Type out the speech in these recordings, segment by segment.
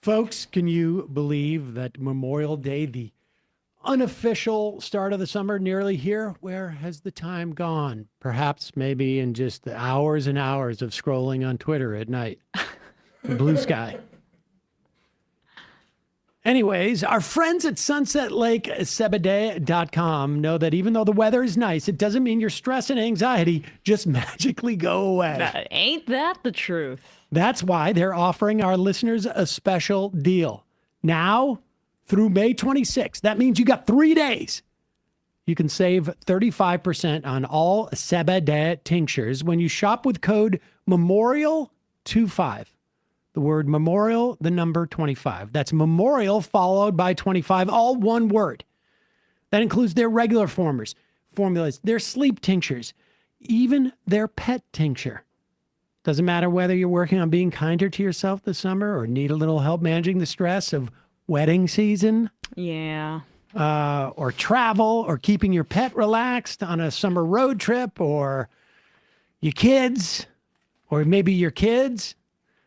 Folks, can you believe that Memorial Day, the unofficial start of the summer, nearly here? Where has the time gone? Perhaps maybe in just the hours and hours of scrolling on Twitter at night. Blue sky. Anyways, our friends at sunsetlakesebede.com know that even though the weather is nice, it doesn't mean your stress and anxiety just magically go away. Ain't that the truth? That's why they're offering our listeners a special deal. Now through May 26th, that means you got 3 days. You can save 35% on all Sebede tinctures when you shop with code MEMORIAL25. The word memorial, the number 25. That's memorial followed by 25, all one word. That includes their regular formulas, their sleep tinctures, even their pet tincture. Doesn't matter whether you're working on being kinder to yourself this summer or need a little help managing the stress of wedding season. Yeah. Or travel or keeping your pet relaxed on a summer road trip or your kids or maybe your kids.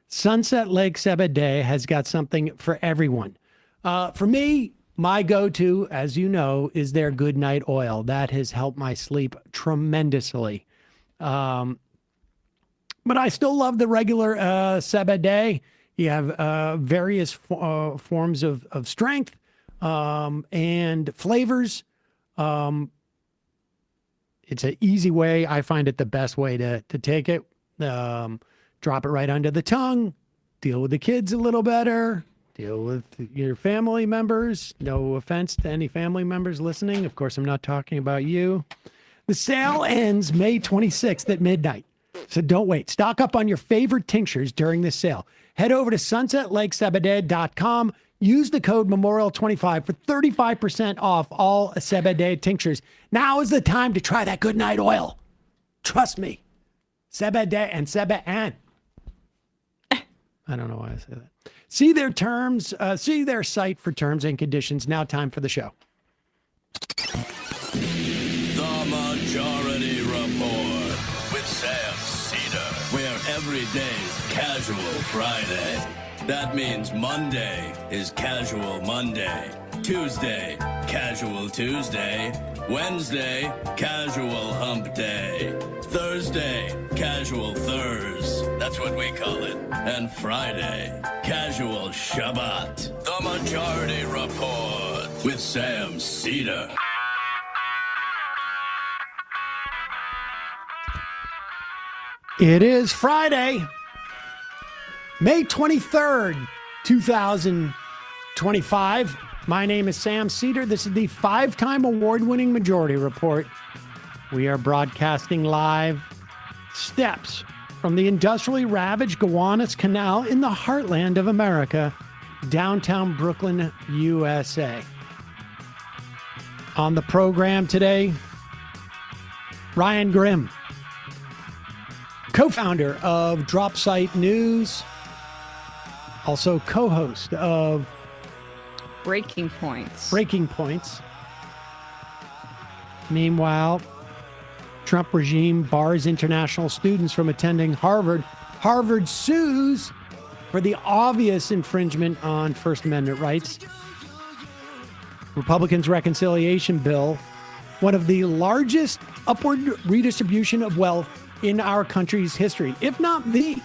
Sunset Lake Sebede has got something for everyone. For me, my go-to, as you know, is their Good Night Oil. That has helped my sleep tremendously. But I still love the regular Sebede. You have various forms of strength and flavors. It's an easy way. I find it the best way to take it. Drop it right under the tongue. Deal with the kids a little better. Deal with your family members. No offense to any family members listening. Of course, I'm not talking about you. The sale ends May 26th at midnight. So don't wait. Stock up on your favorite tinctures during this sale. Head over to sunsetlakesebede.com. Use the code MEMORIAL25 for 35% off all Sebede tinctures. Now is the time to try that Good Night Oil. Trust me. Sebede and Sebean. I don't know why I say that. See their site for terms and conditions. Now time for the show. The Majority Report with Sam Seder, where every day's Casual Friday. That means Monday is Casual Monday, Tuesday, Casual Tuesday, Wednesday, Casual Hump Day, Thursday, Casual Thurs, that's what we call it, and Friday, Casual Shabbat. The Majority Report with Sam Seder. It is Friday, May 23rd, 2025. My name is Sam Seder. This is the 5-time award-winning Majority Report. We are broadcasting live steps from the industrially ravaged Gowanus Canal in the heartland of America, downtown Brooklyn, USA. On the program today, Ryan Grimm, co-founder of Dropsite News, also co-host of Breaking Points. Meanwhile, Trump regime bars international students from attending Harvard. Harvard sues for the obvious infringement on First Amendment rights. Republicans' reconciliation bill, one of the largest upward redistribution of wealth in our country's history, if not the.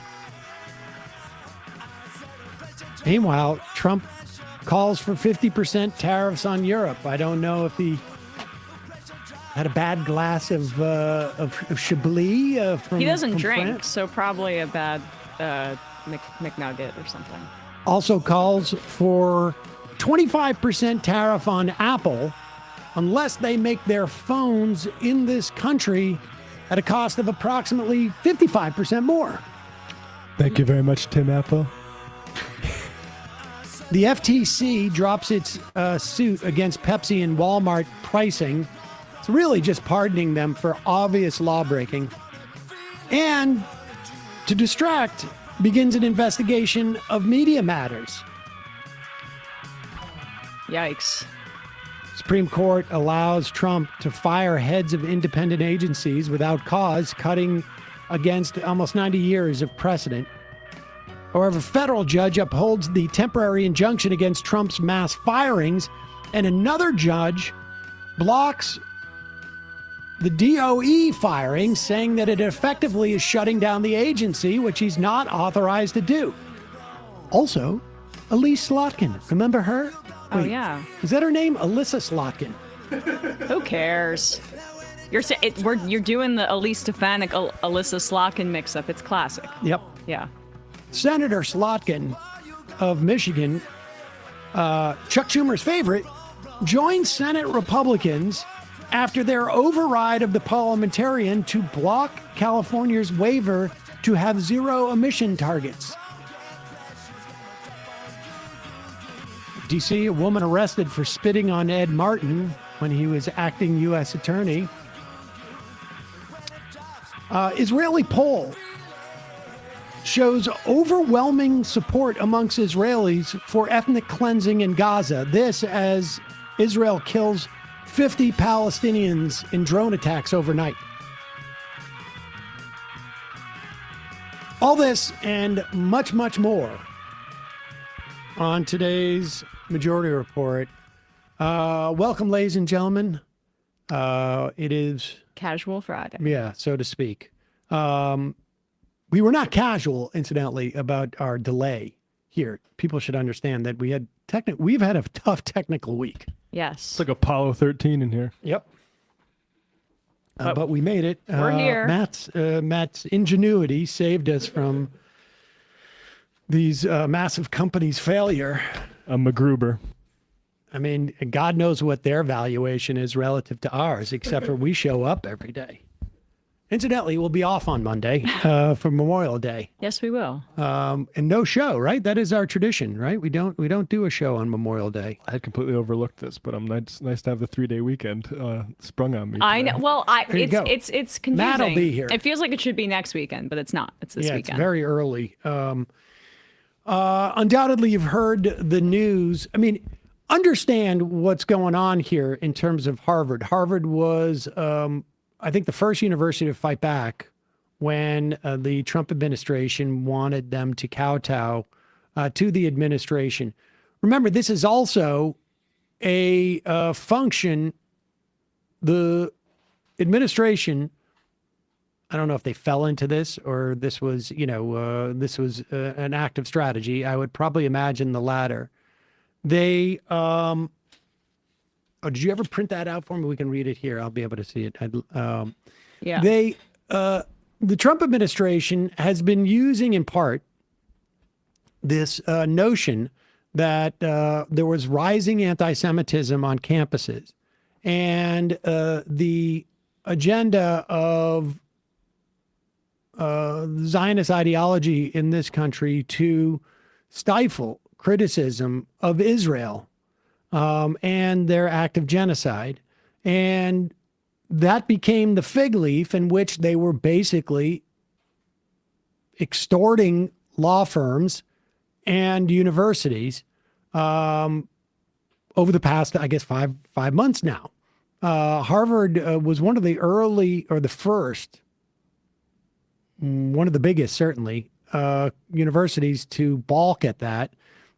Meanwhile, Trump calls for 50% tariffs on Europe. I don't know if he had a bad glass of Chablis from. He doesn't from drink, France. so probably a bad McNugget or something. Also calls for 25% tariff on Apple unless they make their phones in this country at a cost of approximately 55% more. Thank you very much, Tim Apple. The FTC drops its suit against Pepsi and Walmart pricing. It's really just pardoning them for obvious lawbreaking. And to distract, begins an investigation of media matters. Yikes. Supreme Court allows Trump to fire heads of independent agencies without cause, cutting against almost 90 years of precedent. However, a federal judge upholds the temporary injunction against Trump's mass firings, and another judge blocks the DOE firing, saying that it effectively is shutting down the agency, which he's not authorized to do. Also, Elise Slotkin. Remember her? Oh, yeah. Is that her name? Alyssa Slotkin. Who cares? You're doing the Elise Stefanik, Alyssa Slotkin mix-up. It's classic. Yep. Yeah. Senator Slotkin of Michigan, Chuck Schumer's favorite, joined Senate Republicans after their override of the parliamentarian to block California's waiver to have zero emission targets. D.C., a woman arrested for spitting on Ed Martin when he was acting U.S. attorney. Israeli poll shows overwhelming support amongst Israelis for ethnic cleansing in Gaza. This as Israel kills 50 Palestinians in drone attacks overnight. All this and much, much more on today's Majority Report. Welcome, ladies and gentlemen. It is Casual Friday. Yeah, so to speak. We were not casual, incidentally, about our delay here. People should understand that we've had a tough technical week. Yes. It's like Apollo 13 in here. Yep. But we made it. We're here. Matt's ingenuity saved us from these massive companies' failure. A MacGruber. I mean, God knows what their valuation is relative to ours, except for we show up every day. Incidentally, we'll be off on Monday for Memorial Day. Yes, we will. And no show, right? That is our tradition, right? We don't do a show on Memorial Day. I had completely overlooked this, but it's nice to have the 3-day weekend sprung on me. I know. Well, you go. it's confusing. Matt'll be here. It feels like it should be next weekend, but it's not. It's this weekend. It's very early. Undoubtedly, you've heard the news. I mean, understand what's going on here in terms of Harvard. Harvard was, I think, the first university to fight back when the Trump administration wanted them to kowtow to the administration. Remember, this is also a function. The administration, I don't know if they fell into this or this was, an active strategy. I would probably imagine the latter. They, did you ever print that out for me? We can read it here. I'll be able to see it. Yeah. The Trump administration has been using in part this notion that there was rising anti-Semitism on campuses and the agenda of Zionist ideology in this country to stifle criticism of Israel and their act of genocide. And that became the fig leaf in which they were basically extorting law firms and universities over the past, I guess, five months now. Harvard was one of the early, or the first, one of the biggest, certainly, universities to balk at that.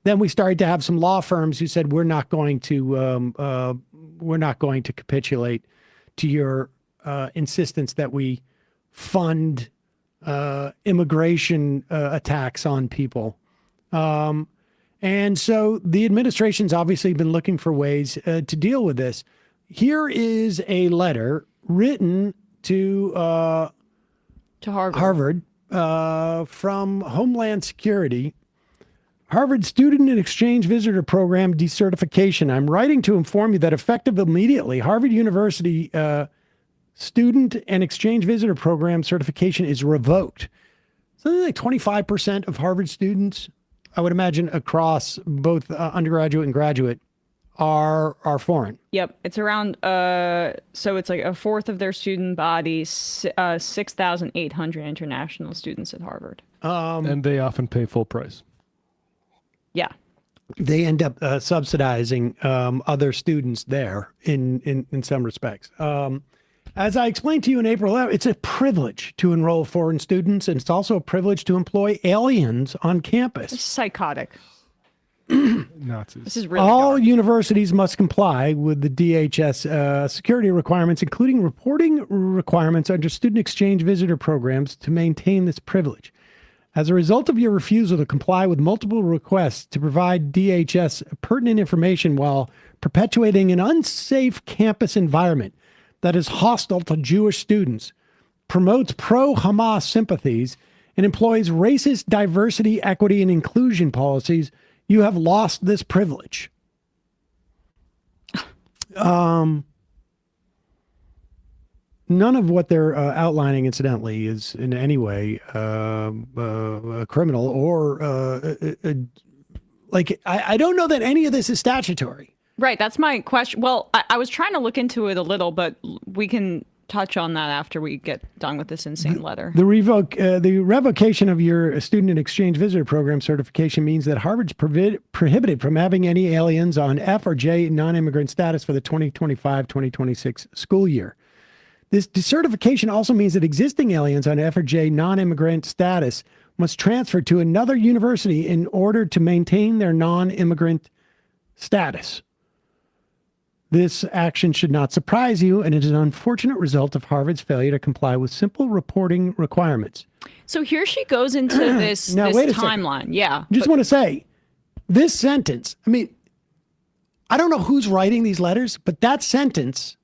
Then we started to have some law firms who said, we're not going to capitulate to your insistence that we fund immigration attacks on people. And so the administration's obviously been looking for ways to deal with this. Here is a letter written to Harvard from Homeland Security. Harvard Student and Exchange Visitor Program decertification. I'm writing to inform you that effective immediately, Harvard University Student and Exchange Visitor Program certification is revoked. So like 25% of Harvard students, I would imagine, across both undergraduate and graduate, are foreign. Yep. It's around, so it's like a fourth of their student body, 6,800 international students at Harvard. And they often pay full price. Yeah. They end up subsidizing other students there in some respects. As I explained to you in April, it's a privilege to enroll foreign students, and it's also a privilege to employ aliens on It's campus. psychotic. Nazis. This is really All dark. universities must comply with the DHS security requirements, including reporting requirements under student exchange visitor programs to maintain this privilege. As a result of your refusal to comply with multiple requests to provide DHS pertinent information while perpetuating an unsafe campus environment that is hostile to Jewish students, promotes pro-Hamas sympathies, and employs racist diversity, equity, and inclusion policies, you have lost this privilege. None of what they're outlining, incidentally, is in any way criminal or I don't know that any of this is statutory. Right. That's my question. Well, I was trying to look into it a little, but we can touch on that after we get done with this insane letter. The revocation of your student and exchange visitor program certification means that Harvard's prohibited from having any aliens on F or J non-immigrant status for the 2025-2026 school year. This decertification also means that existing aliens on F or J non-immigrant status must transfer to another university in order to maintain their non-immigrant status. This action should not surprise you, and it is an unfortunate result of Harvard's failure to comply with simple reporting requirements. So here she goes into this, Now, this wait a second. timeline. Yeah. Just want to say, this sentence, I mean, I don't know who's writing these letters, but that sentence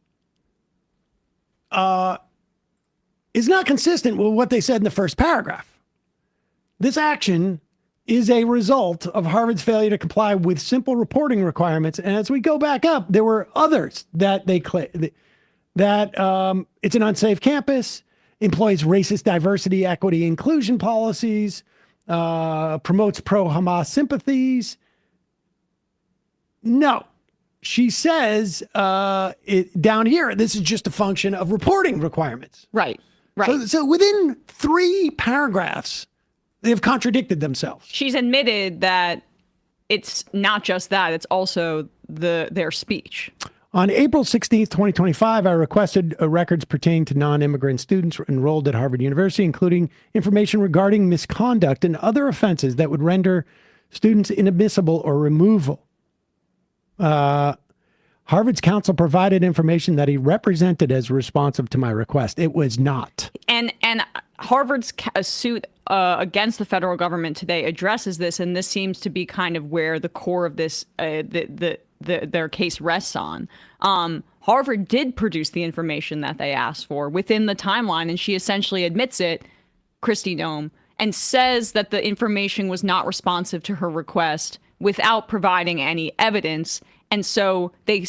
is not consistent with what they said in the first paragraph. This action is a result of Harvard's failure to comply with simple reporting requirements. And as we go back up, there were others that they claim that it's an unsafe campus, employs racist diversity, equity, inclusion policies, promotes pro-Hamas sympathies. No. She says down here, this is just a function of reporting requirements. Right. Right. So within 3 paragraphs, they have contradicted themselves. She's admitted that it's not just that, it's also their speech. On April 16th, 2025, I requested records pertaining to non-immigrant students enrolled at Harvard University, including information regarding misconduct and other offenses that would render students inadmissible or removal. Harvard's counsel provided information that he represented as responsive to my request. It was not. And Harvard's suit against the federal government today addresses this, and this seems to be kind of where the core of this their case rests on. Harvard did produce the information that they asked for within the timeline, and she essentially admits it, Christy Nome, and says that the information was not responsive to her request without providing any evidence. And so they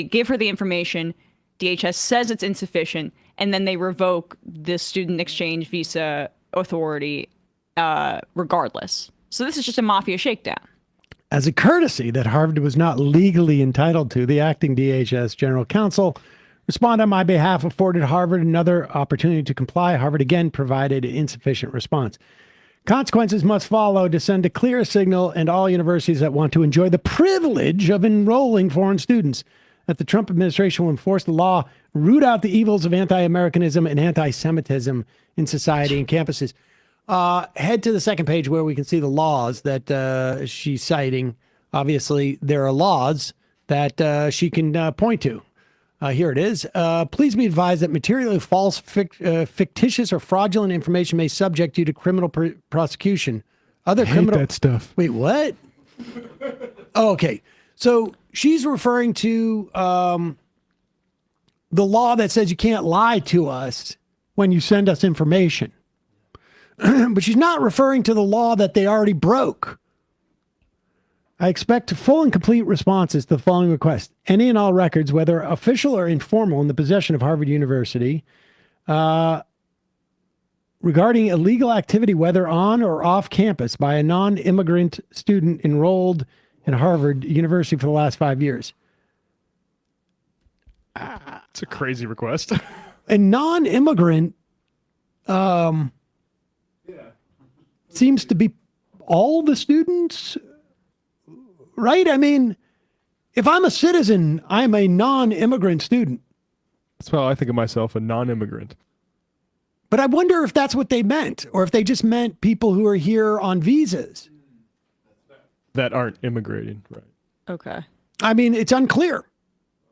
give her the information, DHS says it's insufficient, and then they revoke the student exchange visa authority regardless. So this is just a mafia shakedown. As a courtesy that Harvard was not legally entitled to, the acting DHS general counsel responded on my behalf, afforded Harvard another opportunity to comply. Harvard again provided insufficient response. Consequences must follow to send a clear signal, and all universities that want to enjoy the privilege of enrolling foreign students that the Trump administration will enforce the law, root out the evils of anti-Americanism and anti-Semitism in society and campuses. Head to the second page where we can see the laws that she's citing. Obviously, there are laws that she can point to. Here it is. Please be advised that materially false, fictitious, or fraudulent information may subject you to criminal prosecution. Other criminal that stuff. Wait, what? Oh, okay. So she's referring to the law that says you can't lie to us when you send us information. But she's not referring to the law that they already broke. I expect full and complete responses to the following request. Any and all records, whether official or informal, in the possession of Harvard University, regarding illegal activity, whether on or off campus, by a non-immigrant student enrolled in Harvard University for the last 5 years. It's a crazy request. A non-immigrant seems to be all the students, right? I mean, if I'm a citizen, I'm a non-immigrant student. That's why I think of myself a non-immigrant. But I wonder if that's what they meant, or if they just meant people who are here on visas. That aren't immigrating, right? Okay. I mean, it's unclear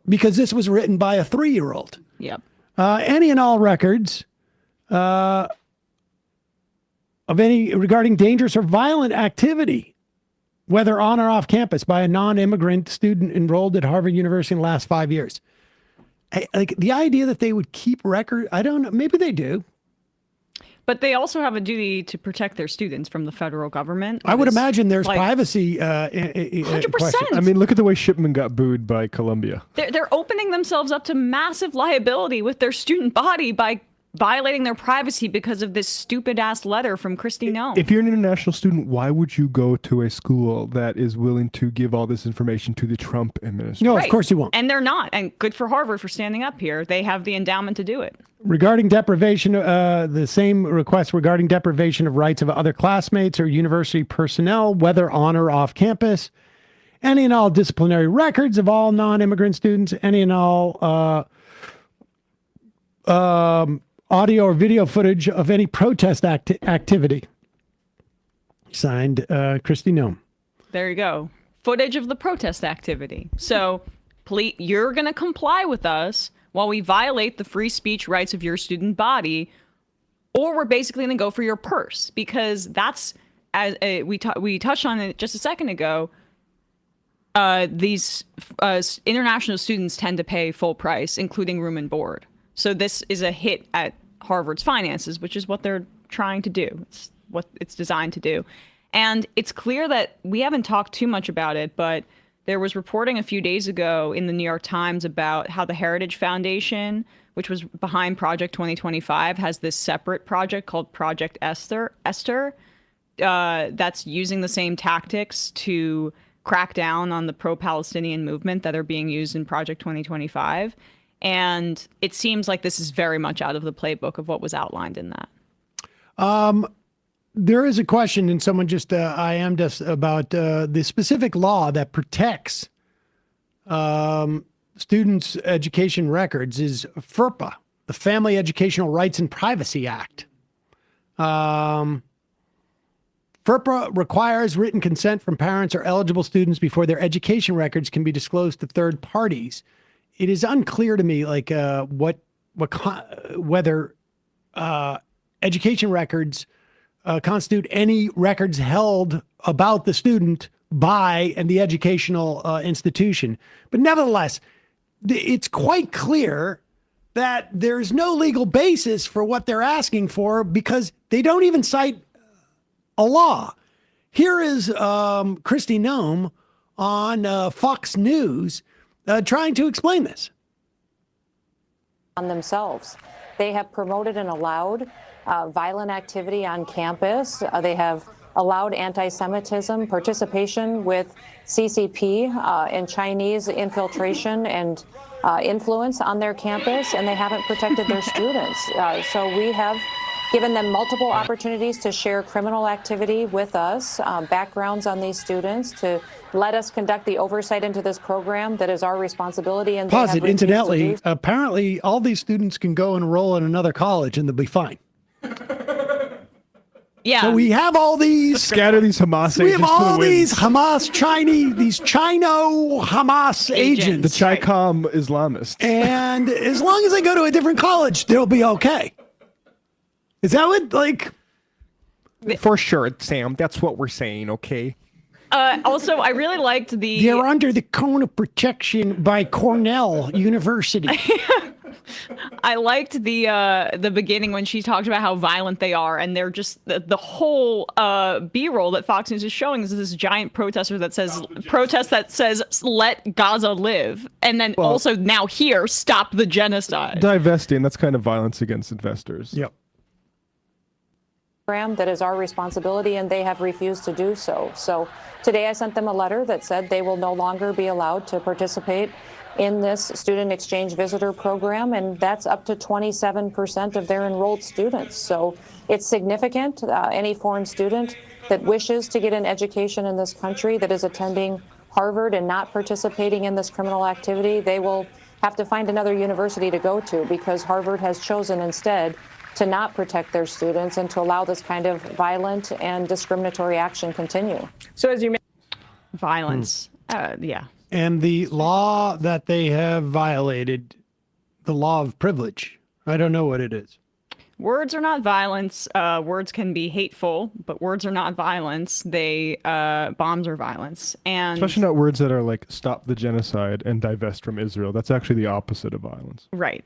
because this was written by a 3-year-old. Yep. Any and all records of any regarding dangerous or violent activity, whether on or off campus, by a non-immigrant student enrolled at Harvard University in the last 5 years. Like the idea that they would keep record, I don't know. Maybe they do. But they also have a duty to protect their students from the federal government. I would imagine there's like, privacy. 100%. Question. I mean, look at the way Shipman got booed by Columbia. They're opening themselves up to massive liability with their student body by violating their privacy because of this stupid ass letter from Kristi Noem. If you're an international student, why would you go to a school that is willing to give all this information to the Trump administration? No, of course you won't. And they're not. And good for Harvard for standing up here. They have the endowment to do it. Regarding deprivation, the same request regarding deprivation of rights of other classmates or university personnel, whether on or off campus, any and all disciplinary records of all non-immigrant students, any and all audio or video footage of any protest activity. Signed, Kristi Noem. There you go. Footage of the protest activity. So you're going to comply with us while we violate the free speech rights of your student body, or we're basically going to go for your purse, because that's, as we touched on it just a second ago, these international students tend to pay full price, including room and board. So this is a hit at Harvard's finances, which is what they're trying to do. It's what it's designed to do. And it's clear that we haven't talked too much about it, but there was reporting a few days ago in the New York Times about how the Heritage Foundation, which was behind Project 2025, has this separate project called Project Esther, that's using the same tactics to crack down on the pro-Palestinian movement that are being used in Project 2025. And it seems like this is very much out of the playbook of what was outlined in that. There is a question, and someone just IM'd us about the specific law that protects students' education records is FERPA, the Family Educational Rights and Privacy Act. FERPA requires written consent from parents or eligible students before their education records can be disclosed to third parties. It is unclear to me, like whether education records constitute any records held about the student by and the educational institution. But nevertheless, it's quite clear that there's no legal basis for what they're asking for because they don't even cite a law. Here is Kristi Noem on Fox News trying to explain this. On themselves. They have promoted and allowed violent activity on campus. They have allowed anti-Semitism, participation with CCP and Chinese infiltration and influence on their campus, and they haven't protected their students. So we have given them multiple opportunities to share criminal activity with us, backgrounds on these students, to let us conduct the oversight into this program that is our responsibility. And pause it. Incidentally, apparently all these students can go enroll in another college and they'll be fine. Yeah. So we have all these scatter these Hamas agents. We have all to the these Hamas Chinese, these Chino-Hamas agents. The Chi-Com Islamists. And as long as they go to a different college, they'll be okay. Is that what, like? For sure, Sam. That's what we're saying, okay? Also, I really liked the... They're under the cone of protection by Cornell University. I liked the beginning when she talked about how violent they are, and they're just the whole B-roll that Fox News is showing is this giant protester that says let Gaza live, and then also now here stop the genocide. Divesting, that's kind of violence against investors. Yep. That is our responsibility, and they have refused to do so. So today I sent them a letter that said they will no longer be allowed to participate in this student exchange visitor program, and that's up to 27% of their enrolled students. So it's significant. Any foreign student that wishes to get an education in this country that is attending Harvard and not participating in this criminal activity, they will have to find another university to go to because Harvard has chosen instead to not protect their students and to allow this kind of violent and discriminatory action continue. So as you Violence. Yeah. And the law that they have violated, the law of privilege, I don't know what it is. Words are not violence. Words can be hateful, but words are not violence. Bombs are violence. And Especially not words that are like stop the genocide and divest from Israel. That's actually the opposite of violence. right.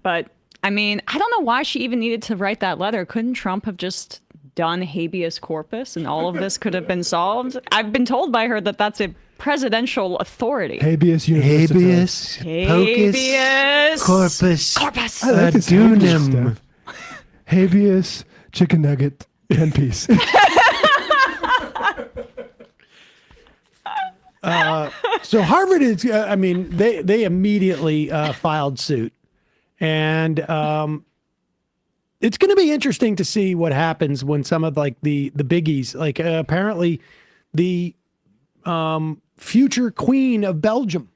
But I mean, I don't know why she even needed to write that letter. Couldn't Trump have just done habeas corpus and all of this could have been solved? I've been told by her that that's a presidential authority. Habeas universitas. Habeas corpus corpus. I like this habeas adunum. stuff. Habeas chicken nugget 10 piece. So Harvard is, I mean, they immediately filed suit. And it's going to be interesting to see what happens when some of like the biggies, like apparently the future queen of Belgium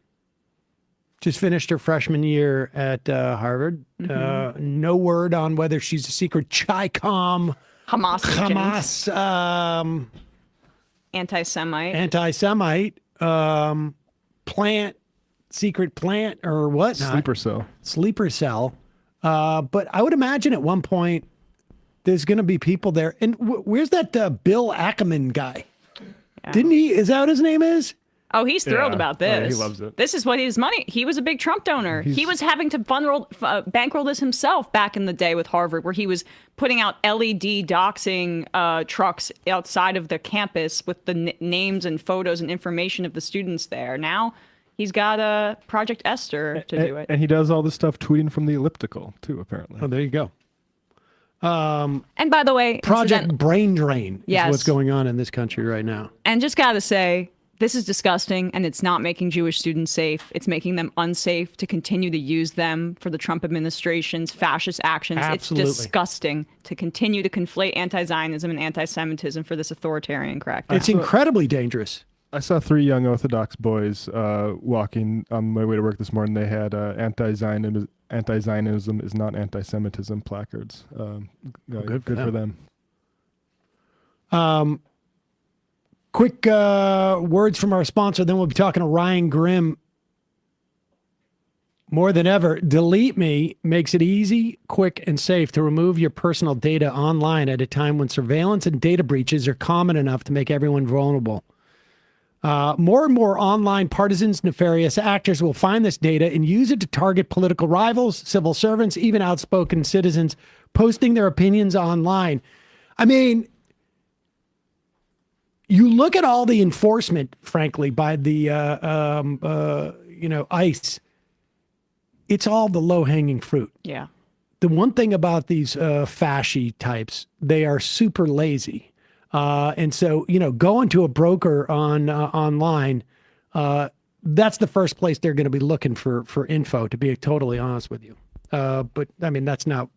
just finished her freshman year at Harvard. No word on whether she's a secret Chi-Com, Hamas agent, Hamas, anti-Semite, plant, secret plant or whatnot. Sleeper cell. But I would imagine at one point there's going to be people there. And where's that Bill Ackerman guy? Yeah. Didn't he? Is that what his name is? Oh, he's thrilled about this. Oh, yeah, he loves it. This is what his money. He was a big Trump donor. He was having to bankroll this himself back in the day with Harvard, where he was putting out LED doxing trucks outside of the campus with the names and photos and information of the students there. Now he's got a Project Esther to do it. And he does all this stuff tweeting from the elliptical, too, apparently. Oh, there you go. And by the way, Project Brain Drain is Yes. what's going on in this country right now. and just gotta say, this is disgusting, and it's not making Jewish students safe. It's making them unsafe to continue to use them for the Trump administration's fascist actions. Absolutely. It's disgusting to continue to conflate anti-Zionism and anti-Semitism for this authoritarian crackdown. It's incredibly dangerous. I saw 3 young Orthodox boys walking on my way to work this morning. They had anti-Zionism is not anti-Semitism placards. Good for them. Quick words from our sponsor, then we'll be talking to Ryan Grimm. More than ever, Delete Me makes it easy, quick, and safe to remove your personal data online at a time when surveillance and data breaches are common enough to make everyone vulnerable. More and more online partisans, nefarious actors will find this data and use it to target political rivals, civil servants, even outspoken citizens posting their opinions online. I mean, you look at all the enforcement, frankly, by the ICE. It's all the low-hanging fruit. Yeah. The one thing about these fasci types, they are super lazy. And so, going to a broker online, that's the first place they're going to be looking for info, to be totally honest with you. But I mean, that's not,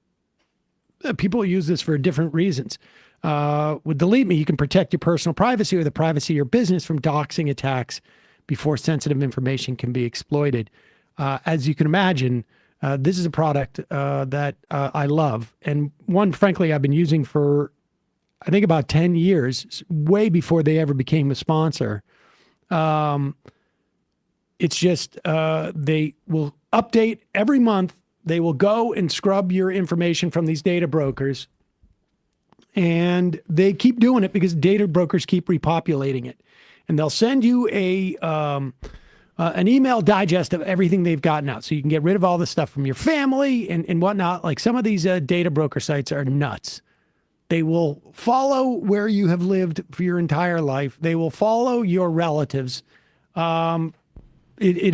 people use this for different reasons. With Delete Me, you can protect your personal privacy or the privacy of your business from doxing attacks before sensitive information can be exploited. As you can imagine, this is a product that I love, and one, frankly, I've been using for, I think, about 10 years, way before they ever became a sponsor. It's just they will update every month. They will go and scrub your information from these data brokers, and they keep doing it because data brokers keep repopulating it. And they'll send you an email digest of everything they've gotten out. So you can get rid of all the stuff from your family and whatnot. Like some of these data broker sites are nuts. They will follow where you have lived for your entire life. They will follow your relatives. It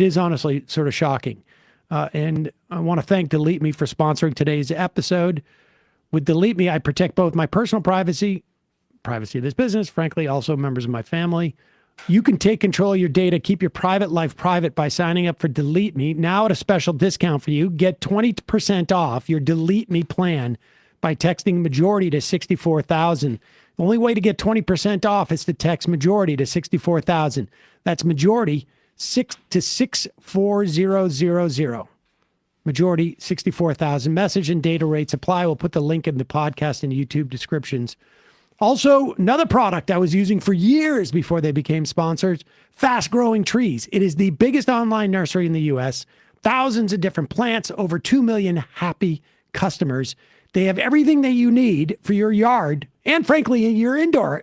is honestly sort of shocking. And I want to thank Delete Me for sponsoring today's episode. With Delete Me, I protect both my personal privacy of this business, frankly, also members of my family. You can take control of your data, keep your private life private by signing up for Delete Me. Now at a special discount for you, get 20% off your Delete Me plan by texting majority to 64,000. The only way to get 20% off is to text majority to 64,000. That's majority 6 to 64000. Majority 64,000. Message and data rates apply. We'll put the link in the podcast and YouTube descriptions. Also, another product I was using for years before they became sponsors, Fast Growing Trees. It is the biggest online nursery in the U.S. Thousands of different plants, over 2 million happy customers. They have everything that you need for your yard and, frankly, your indoor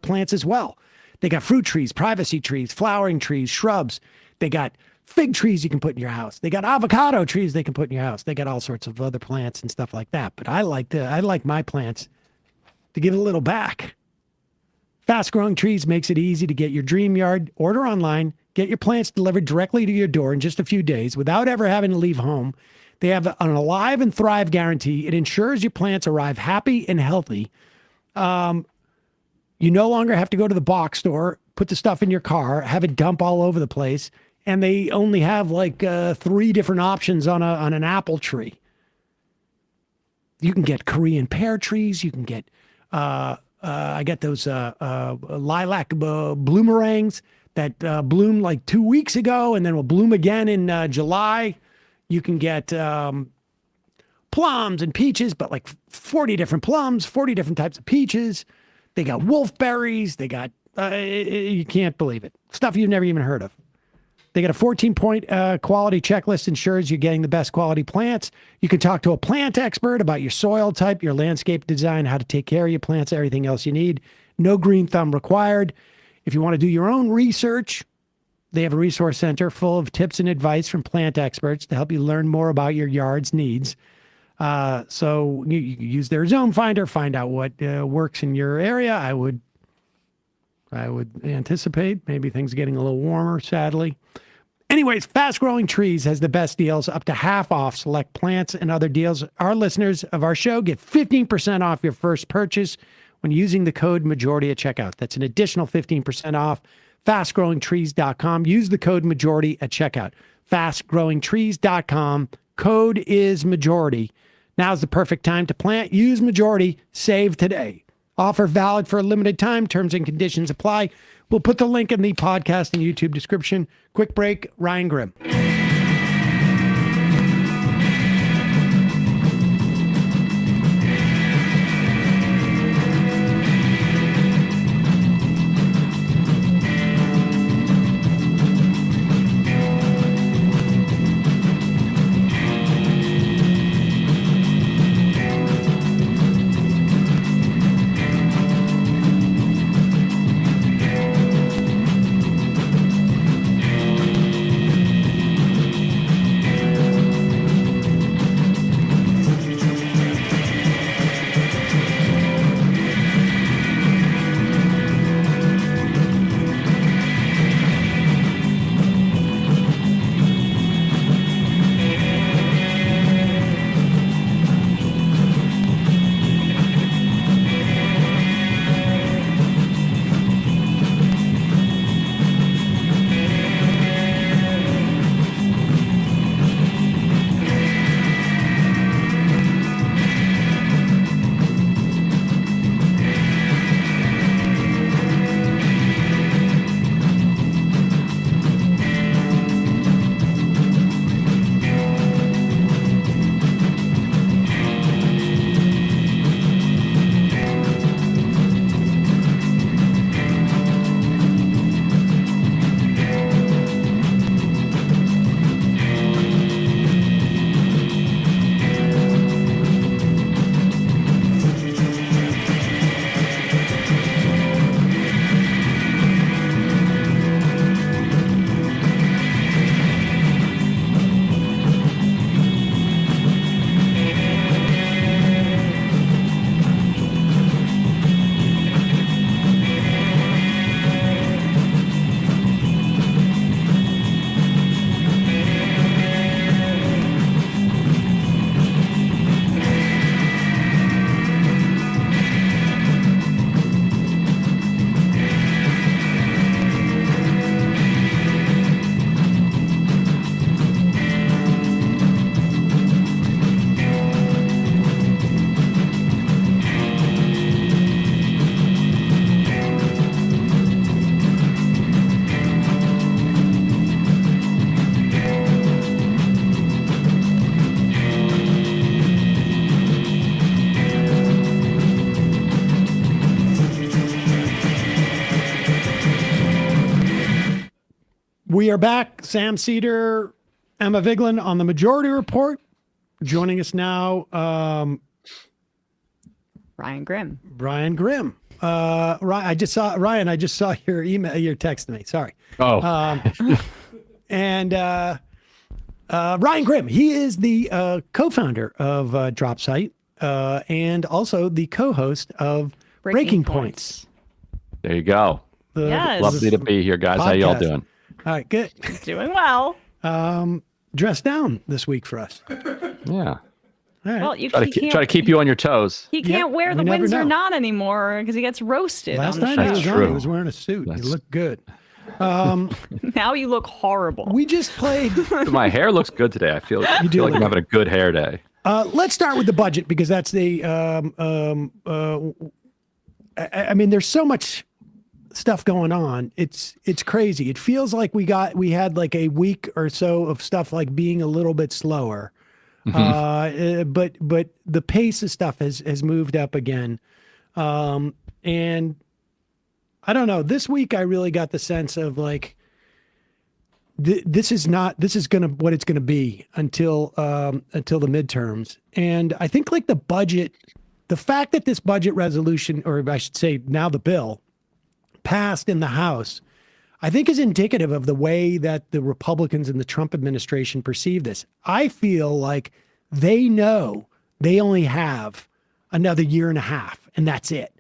plants as well. They got fruit trees, privacy trees, flowering trees, shrubs. They got fig trees you can put in your house. They got avocado trees they can put in your house. They got all sorts of other plants and stuff like that. But I like my plants to give a little back. Fast Growing Trees makes it easy to get your dream yard. Order online, get your plants delivered directly to your door in just a few days without ever having to leave home. They have an Alive and Thrive guarantee. It ensures your plants arrive happy and healthy. You no longer have to go to the box store, put the stuff in your car, have it dump all over the place. And they only have like 3 different options on an apple tree. You can get Korean pear trees. You can get, I get those lilac bloomerangs that bloomed like 2 weeks ago and then will bloom again in July. You can get plums and peaches, but like 40 different plums, 40 different types of peaches. They got wolfberries. They got, you can't believe it. Stuff you've never even heard of. They got a 14-point quality checklist, ensures you're getting the best quality plants. You can talk to a plant expert about your soil type, your landscape design, how to take care of your plants, everything else you need. No green thumb required. If you want to do your own research, they have a resource center full of tips and advice from plant experts to help you learn more about your yard's needs. So you use their zone finder, find out what works in your area. I would anticipate maybe things getting a little warmer, sadly. Anyways, Fast Growing Trees has the best deals, up to half off select plants and other deals. Our listeners of our show get 15% off your first purchase when using the code MAJORITY at checkout. That's an additional 15% off. FastGrowingTrees.com. Use the code MAJORITY at checkout. FastGrowingTrees.com. Code is MAJORITY. Now's the perfect time to plant. Use Majority. Save today. Offer valid for a limited time. Terms and conditions apply. We'll put the link in the podcast and YouTube description. Quick break. Ryan Grimm. We are back. Sam Seder, Emma Vigeland on the Majority Report. Joining us now, Ryan Grimm. Brian Grimm. Ryan, I just saw your email, your text to me. Sorry. Oh, And Ryan Grimm, he is the co-founder of Drop Site and also the co-host of Breaking Points. there you go. Yes. Lovely to be here, guys. How y'all Podcast. doing? All right, good. Doing well. Dress down this week for us. Yeah. All right. Well, you Try to keep you on your toes. He can't wear the we never Windsor know. knot anymore because he gets roasted Last on the time show. he That's was on, true. he was wearing a suit. He looked good. Now you look horrible. We just played. My hair looks good today. I feel, do like look I'm having a good hair day. Let's start with the budget because that's the. I mean, there's so much stuff going on. It's crazy. It feels like we had like a week or so of stuff like being a little bit slower. But the pace of stuff has moved up again. And I don't know, this week I really got the sense of like, this is what it's going to be until the midterms. And I think like the fact that this budget resolution, or I should say now the bill, passed in the House, I think is indicative of the way that the Republicans and the Trump administration perceive this. I feel like they know they only have another year and a half, and that's it,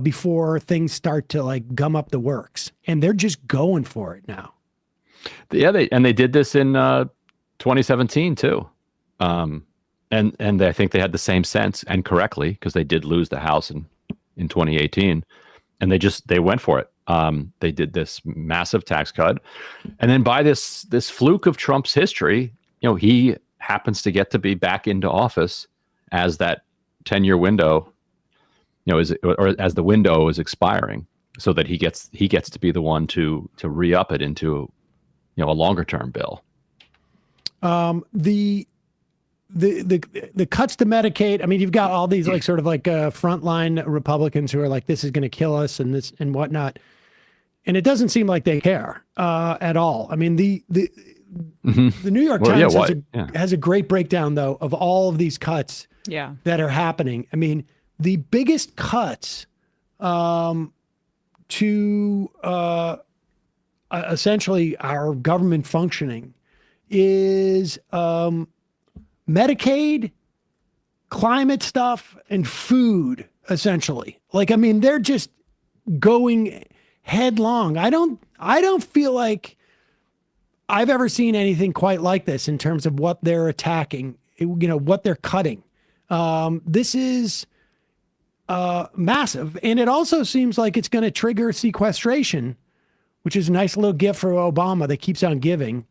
before things start to like gum up the works. And they're just going for it now. Yeah, they did this in 2017 too. And I think they had the same sense, and correctly, because they did lose the House in 2018. And they went for it. They did this massive tax cut, and then by this fluke of Trump's history, he happens to get to be back into office as that 10-year window, or as the window is expiring, so that he gets to be the one to re-up it into, a longer term bill. The cuts to Medicaid. I mean, you've got all these like sort of like frontline Republicans who are like, this is going to kill us and this and whatnot. And it doesn't seem like they care at all. I mean, the New York Times has a great breakdown though of all of these cuts that are happening. I mean, the biggest cuts to essentially our government functioning is Medicaid, climate stuff, and food, essentially. Like, I mean, they're just going headlong. I don't feel like I've ever seen anything quite like this in terms of what they're attacking, what they're cutting. This is massive. And it also seems like it's going to trigger sequestration, which is a nice little gift for Obama that keeps on giving.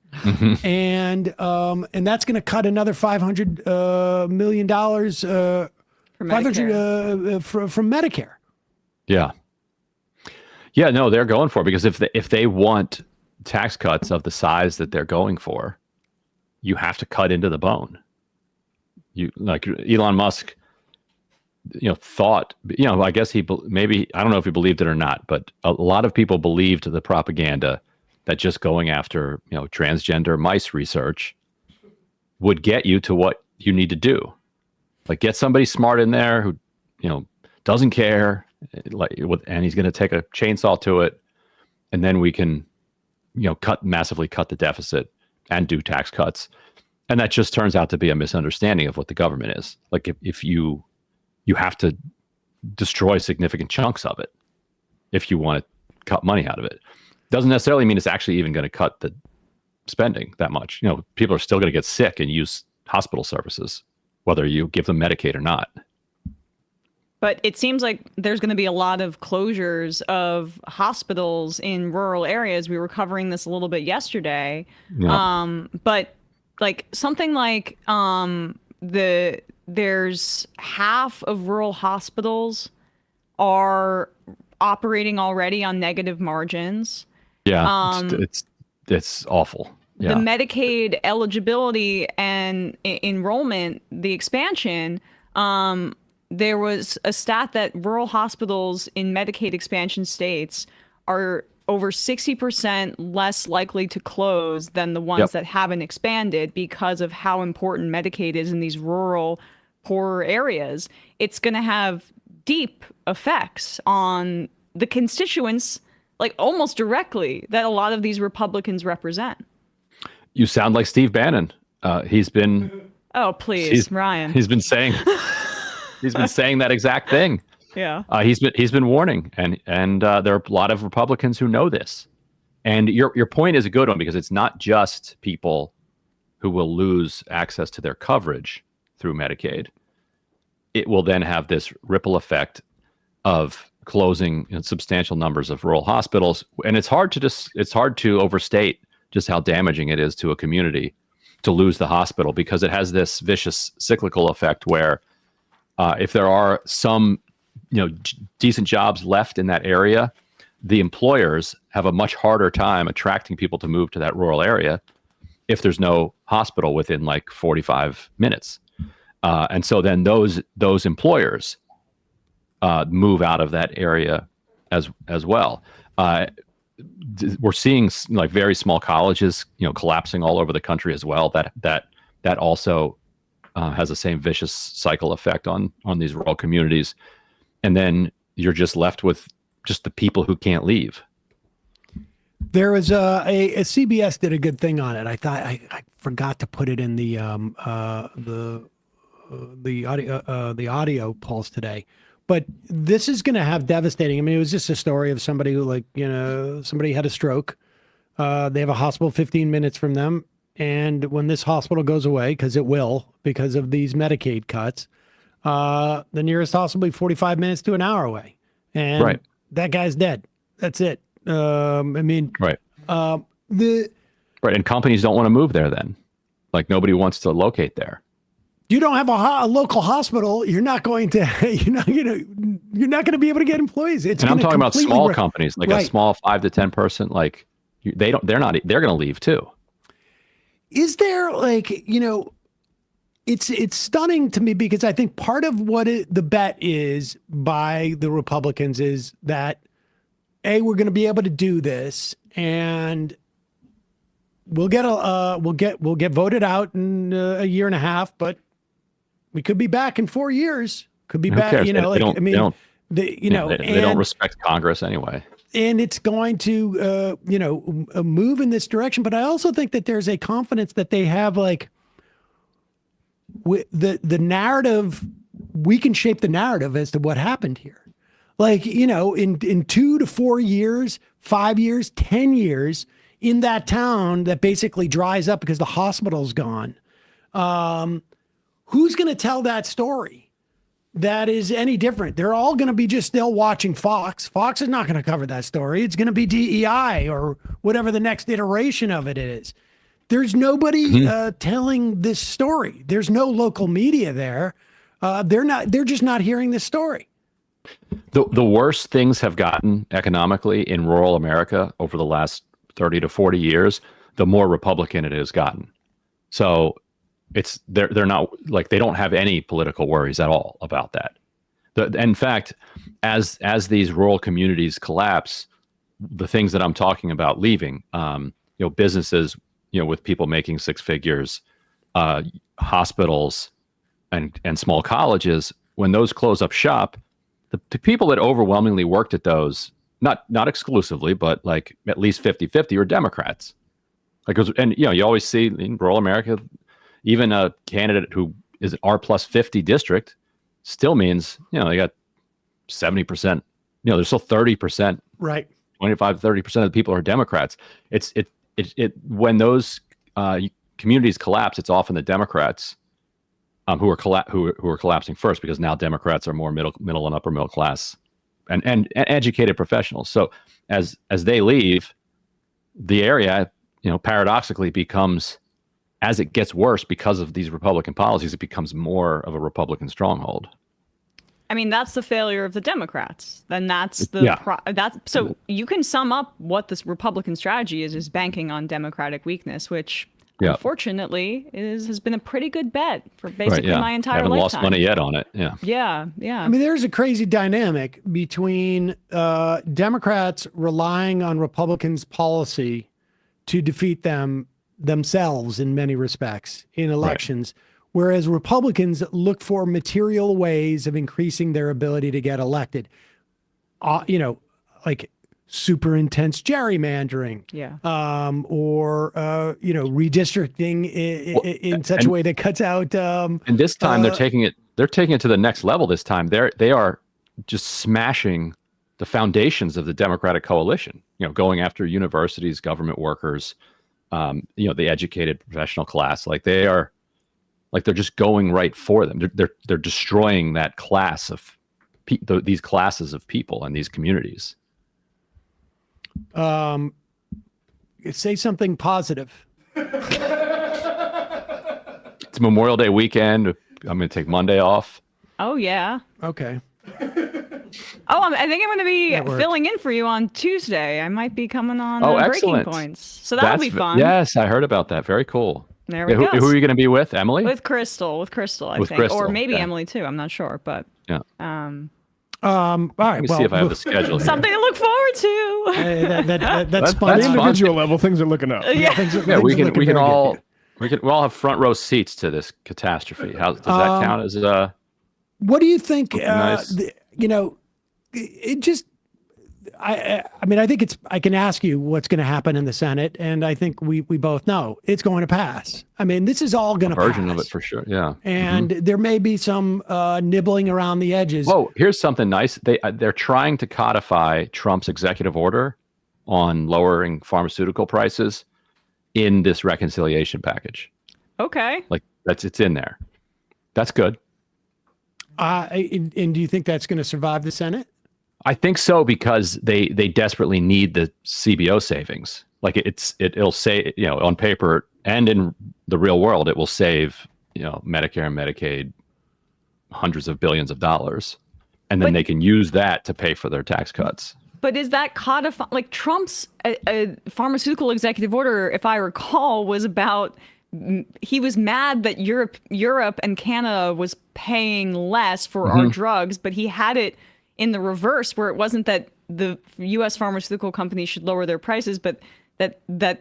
And that's going to cut another $500 million from Medicare. Yeah. Yeah, no, they're going for it because if they want tax cuts of the size that they're going for, you have to cut into the bone. You like Elon Musk, thought, I guess maybe, I don't know if he believed it or not, but a lot of people believed the propaganda that just going after, transgender mice research would get you to what you need to do. Like get somebody smart in there who, doesn't care, and he's going to take a chainsaw to it. And then we can, massively cut the deficit and do tax cuts. And that just turns out to be a misunderstanding of what the government is. Like if you have to destroy significant chunks of it if you want to cut money out of it. Doesn't necessarily mean it's actually even going to cut the spending that much. People are still going to get sick and use hospital services, whether you give them Medicaid or not. But it seems like there's going to be a lot of closures of hospitals in rural areas. We were covering this a little bit yesterday. Yeah. But like something like there's half of rural hospitals are operating already on negative margins. Yeah, it's awful. Yeah. The Medicaid eligibility and enrollment, the expansion, there was a stat that rural hospitals in Medicaid expansion states are over 60% less likely to close than the ones that haven't expanded because of how important Medicaid is in these rural, poorer areas. It's going to have deep effects on the constituents, like almost directly, that a lot of these Republicans represent. You sound like Steve Bannon. He's been. Oh, please, Ryan. He's been saying. He's been saying that exact thing. Yeah. He's been warning, and there are a lot of Republicans who know this. And your point is a good one, because it's not just people who will lose access to their coverage through Medicaid. It will then have this ripple effect of closing substantial numbers of rural hospitals, and it's hard to overstate just how damaging it is to a community to lose the hospital, because it has this vicious cyclical effect where if there are some decent jobs left in that area, the employers have a much harder time attracting people to move to that rural area if there's no hospital within like 45 minutes. And so then those employers move out of that area as well. We're seeing like very small colleges, collapsing all over the country as well. That also has the same vicious cycle effect on these rural communities. And then you're just left with just the people who can't leave. There was a CBS did a good thing on it. I thought I forgot to put it in the audio pulse today. But this is going to have devastating. I mean, it was just a story of somebody who, somebody had a stroke. They have a hospital 15 minutes from them. And when this hospital goes away, because it will, because of these Medicaid cuts, the nearest hospital will be 45 minutes to an hour away. And that guy's dead. That's it. Right. And companies don't want to move there then. Like, nobody wants to locate there. You don't have a local hospital. You're not going to be able to get employees. And I'm talking about small companies, like a small 5 to 10 person. Like, they're going to leave too. Is there it's stunning to me, because I think part of what the bet is by the Republicans is that we're going to be able to do this, and we'll get voted out in a year and a half, but we could be back in 4 years. Could be back. They don't respect Congress anyway. And it's going to, move in this direction. But I also think that there's a confidence that they have, the narrative. We can shape the narrative as to what happened here. In 2 to 4 years, 5 years, 10 years, in that town that basically dries up because the hospital's gone. Who's going to tell that story that is any different? They're all going to be just still watching Fox. Fox is not going to cover that story. It's going to be DEI or whatever the next iteration of it is. There's nobody telling this story. There's no local media there. They're just not hearing this story. The worse things have gotten economically in rural America over the last 30 to 40 years, the more Republican it has gotten. So they're not, like, they don't have any political worries at all about that. In fact, as these rural communities collapse, the things that I'm talking about leaving, businesses, with people making six figures, hospitals, and small colleges, when those close up shop, the people that overwhelmingly worked at those, not exclusively, but like at least 50-50 are Democrats. You always see in rural America, even a candidate who is an R+50 district still means, they got 70%, there's still 30%, right? 25-30% of the people are Democrats. When those communities collapse, it's often the Democrats who are collapsing first, because now Democrats are more middle and upper middle class and educated professionals. So as they leave, the area, paradoxically becomes, as it gets worse because of these Republican policies, it becomes more of a Republican stronghold. I mean, that's the failure of the Democrats. Then that's so you can sum up what this Republican strategy is banking on Democratic weakness, which Yeah. unfortunately, has been a pretty good bet for basically my entire Haven't lifetime. lost money yet on it. Yeah. Yeah. I mean, there's a crazy dynamic between Democrats relying on Republicans' policy to defeat themselves in many respects in elections, whereas Republicans look for material ways of increasing their ability to get elected. Like super intense gerrymandering, or redistricting in such a way that cuts out. And this time they're taking it to the next level. This time they are just smashing the foundations of the Democratic coalition. Going after universities, government workers, the educated professional class. Like they're just going right for them. They're destroying that class of these classes of people and these communities. Say something positive. It's Memorial Day weekend. I'm going to take Monday off. Oh yeah. Okay. I think I'm going to be filling in for you on Tuesday. I might be coming on excellent. Breaking Points, so that'll be fun. Yes, I heard about that. Very cool. There we go. Who are you going to be with? Emily? With Crystal, I think, Crystal, or maybe Emily too. I'm not sure, but yeah. All right. Let me see if I have the schedule. Something to look forward to. That's fun. On the individual level, things are looking up. We'll all have front row seats to this catastrophe. How does that count as what do you think? Nice. It just. I mean, I think I can ask you what's going to happen in the Senate, and I think we both know it's going to pass. I mean, this is all going to pass. Version of it for sure, yeah. And there may be some nibbling around the edges. Whoa, here's something nice. They're trying to codify Trump's executive order on lowering pharmaceutical prices in this reconciliation package. Okay. Like it's in there. That's good. And do you think that's going to survive the Senate? I think so, because they desperately need the CBO savings. Like it'll say, on paper and in the real world, it will save, Medicare and Medicaid hundreds of billions of dollars, and then they can use that to pay for their tax cuts. But is that codified? Like Trump's pharmaceutical executive order, if I recall, was about, he was mad that Europe and Canada was paying less for our drugs, but he had it in the reverse, where it wasn't that the U.S. pharmaceutical companies should lower their prices, but that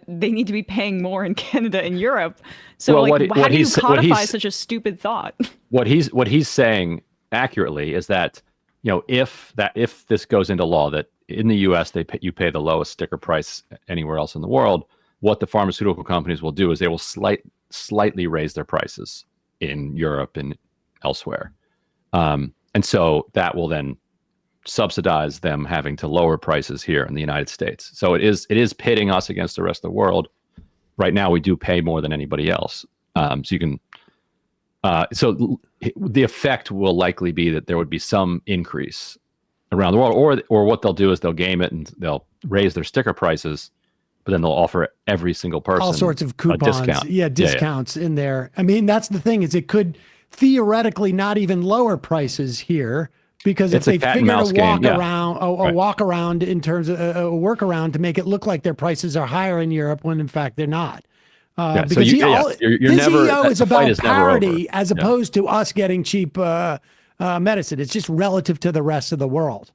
they need to be paying more in Canada and Europe. So, how do you codify such a stupid thought? What he's saying accurately is that, if this goes into law, that in the U.S. you pay the lowest sticker price anywhere else in the world, what the pharmaceutical companies will do is they will slightly raise their prices in Europe and elsewhere, and so that will then subsidize them having to lower prices here in the United States. So it is pitting us against the rest of the world. Right now, we do pay more than anybody else. So you can. So the effect will likely be that there would be some increase around the world, or what they'll do is they'll game it and they'll raise their sticker prices, but then they'll offer every single person all sorts of coupons, discounts in there. I mean, that's the thing, is it could theoretically not even lower prices here. Because if they figure a walk around in terms of a workaround to make it look like their prices are higher in Europe when in fact they're not. Because this EO is about parity as opposed to us getting cheap medicine. It's just relative to the rest of the world.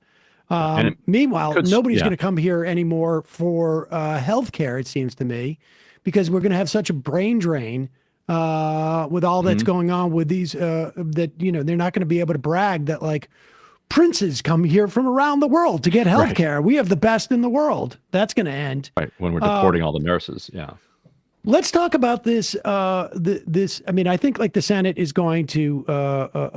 Meanwhile, nobody's going to come here anymore for healthcare, it seems to me, because we're going to have such a brain drain with all that's going on with these, that, they're not going to be able to brag that, like, princes come here from around the world to get health care. We have the best in the world. That's going to end. Right, when we're deporting all the nurses, Let's talk about this. I mean, I think like the Senate is going to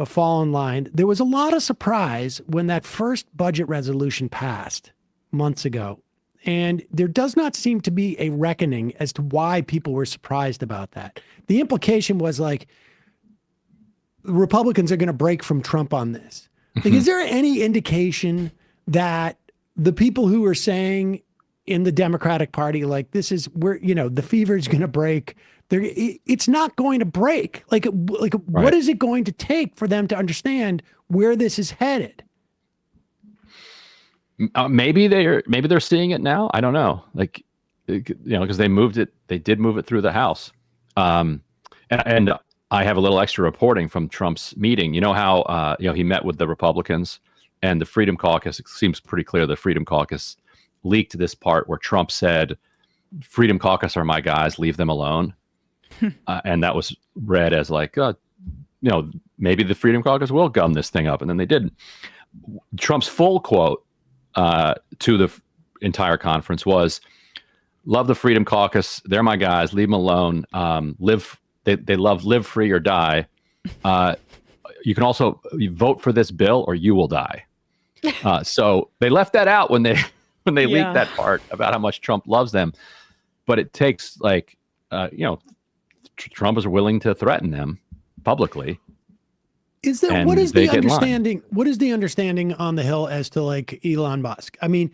fall in line. There was a lot of surprise when that first budget resolution passed months ago. And there does not seem to be a reckoning as to why people were surprised about that. The implication was like, Republicans are going to break from Trump on this. Like, is there any indication that the people who are saying in the Democratic Party, like, this is where, the fever is going to break, it's not going to break. What is it going to take for them to understand where this is headed? Maybe they're seeing it now. I don't know. Because they did move it through the House. And I have a little extra reporting from Trump's meeting. You know how he met with the Republicans and the Freedom Caucus. It seems pretty clear the Freedom Caucus leaked this part where Trump said, "Freedom Caucus are my guys, leave them alone." And that was read as like, maybe the Freedom Caucus will gum this thing up, and then they didn't. Trump's full quote to the entire conference was, "Love the Freedom Caucus. They're my guys. Leave them alone. They love live free or die. You can also vote for this bill or you will die." So they left that out when they leaked that part about how much Trump loves them. But it takes Trump is willing to threaten them publicly. Is there what is the understanding? What is the understanding on the Hill as to like Elon Musk? I mean,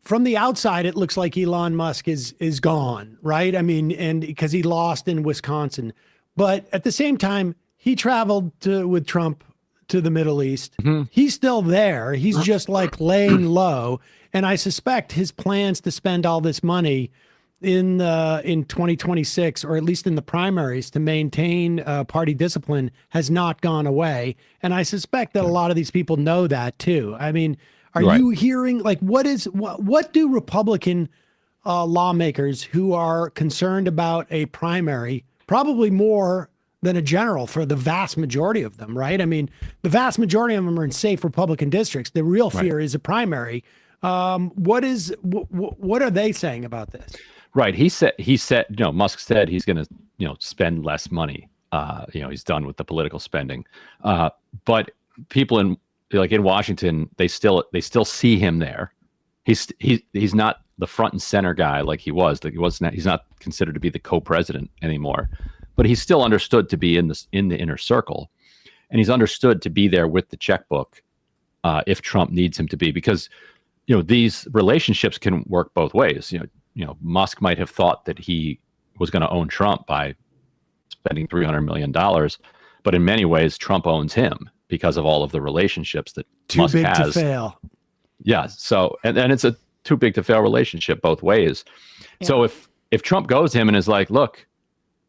from the outside, it looks like Elon Musk is gone, right? I mean, and because he lost in Wisconsin, but at the same time, he traveled with Trump to the Middle East. Mm-hmm. He's still there. He's just like laying low, and I suspect his plans to spend all this money in 2026, or at least in the primaries, to maintain party discipline has not gone away. And I suspect that a lot of these people know that too. I mean, are you hearing like what do Republican lawmakers who are concerned about a primary, probably more than a general for the vast majority of them, right? I mean, the vast majority of them are in safe Republican districts. The real fear is a primary. What are they saying about this? Right. He said, Musk said he's going to, spend less money. He's done with the political spending. But people in Washington, they still see him there. He's not the front and center guy like he was. He's not considered to be the co-president anymore. But he's still understood to be in the inner circle, and he's understood to be there with the checkbook if Trump needs him to be, because these relationships can work both ways. Musk might have thought that he was going to own Trump by spending $300 million, but in many ways, Trump owns him because of all of the relationships that Musk has. Too big to fail. Yeah. So, and it's a too big to fail relationship both ways. Yeah. So if Trump goes to him and is like, "Look,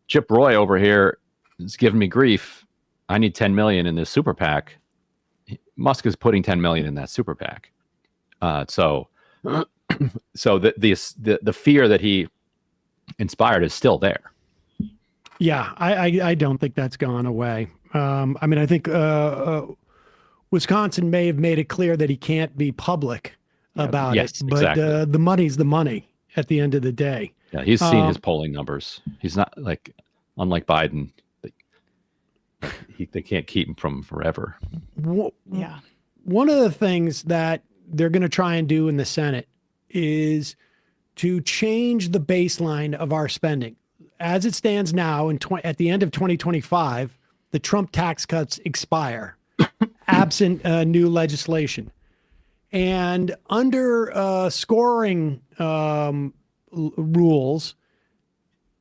Chip Roy over here is giving me grief. I need 10 million in this super PAC." Musk is putting 10 million in that super PAC. So the fear that he inspired is still there. Yeah, I don't think that's gone away. I mean, I think Wisconsin may have made it clear that he can't be public about it, but exactly. The money's the money at the end of the day. Yeah, he's seen his polling numbers. He's not unlike Biden. They can't keep him from forever. Yeah. One of the things that they're going to try and do in the Senate is to change the baseline of our spending. As it stands now, at the end of 2025, the Trump tax cuts expire, absent new legislation. And under scoring rules,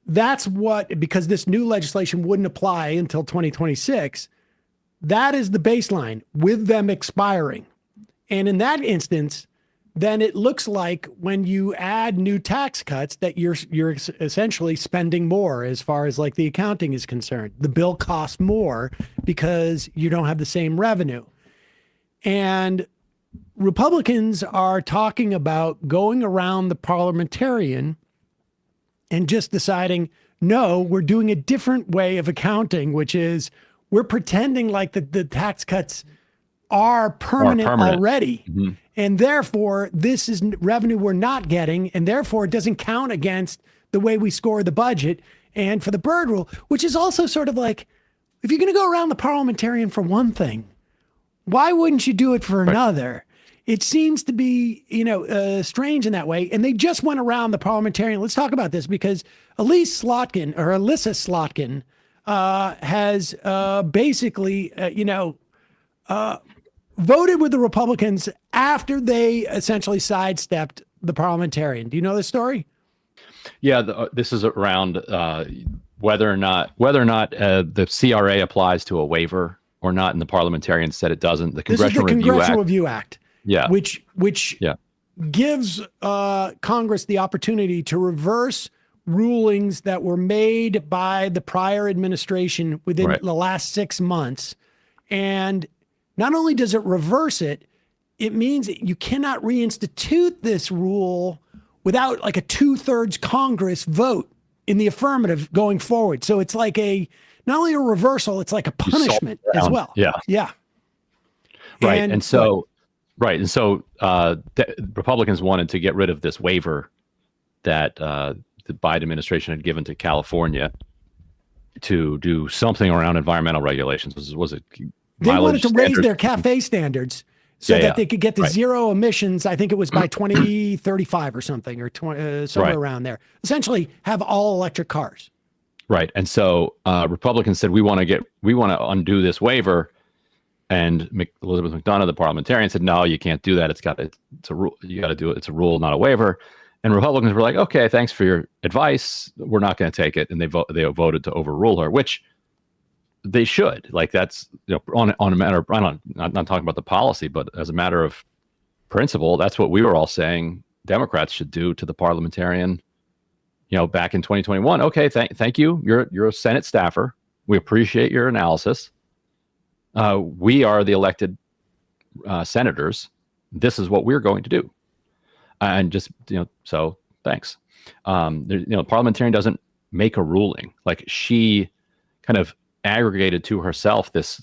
that's because this new legislation wouldn't apply until 2026, that is the baseline with them expiring. And in that instance, then it looks like when you add new tax cuts that you're essentially spending more as far as like the accounting is concerned. The bill costs more because you don't have the same revenue. And Republicans are talking about going around the parliamentarian and just deciding, no, we're doing a different way of accounting, which is we're pretending like the tax cuts are permanent already. Mm-hmm. And therefore, this is revenue we're not getting, and therefore it doesn't count against the way we score the budget. And for the Byrd rule, which is also sort of like, if you're going to go around the parliamentarian for one thing, why wouldn't you do it for another? It seems to be, strange in that way. And they just went around the parliamentarian. Let's talk about this because Alyssa Slotkin has basically, voted with the Republicans after they essentially sidestepped the parliamentarian. Do you know this story? Yeah, this is around whether or not the CRA applies to a waiver or not, and the parliamentarian said it doesn't. The Congressional Review Act. Yeah, which gives Congress the opportunity to reverse rulings that were made by the prior administration within the last 6 months. And not only does it reverse it, it means that you cannot reinstitute this rule without like a 2/3 Congress vote in the affirmative going forward. So it's like not only a reversal, it's like a punishment as well. Yeah. Yeah. Right. And so the Republicans wanted to get rid of this waiver that the Biden administration had given to California to do something around environmental regulations. Was it they wanted to raise their CAFE standards so that they could get to zero emissions. I think it was by 2035 or something, or somewhere around there. Essentially, have all electric cars. Right. And so Republicans said, we want to undo this waiver. And Elizabeth McDonough, the parliamentarian, said, no, you can't do that. It's a rule. You got to do it. It's a rule, not a waiver. And Republicans were like, okay, thanks for your advice. We're not going to take it. And they voted to overrule her, which they should. Like, that's, on a matter of, I'm not talking about the policy, but as a matter of principle, that's what we were all saying Democrats should do to the parliamentarian, back in 2021. Okay, thank you. You're a Senate staffer. We appreciate your analysis. We are the elected senators. This is what we're going to do. And just, so thanks. The parliamentarian doesn't make a ruling. Like, she kind of aggregated to herself this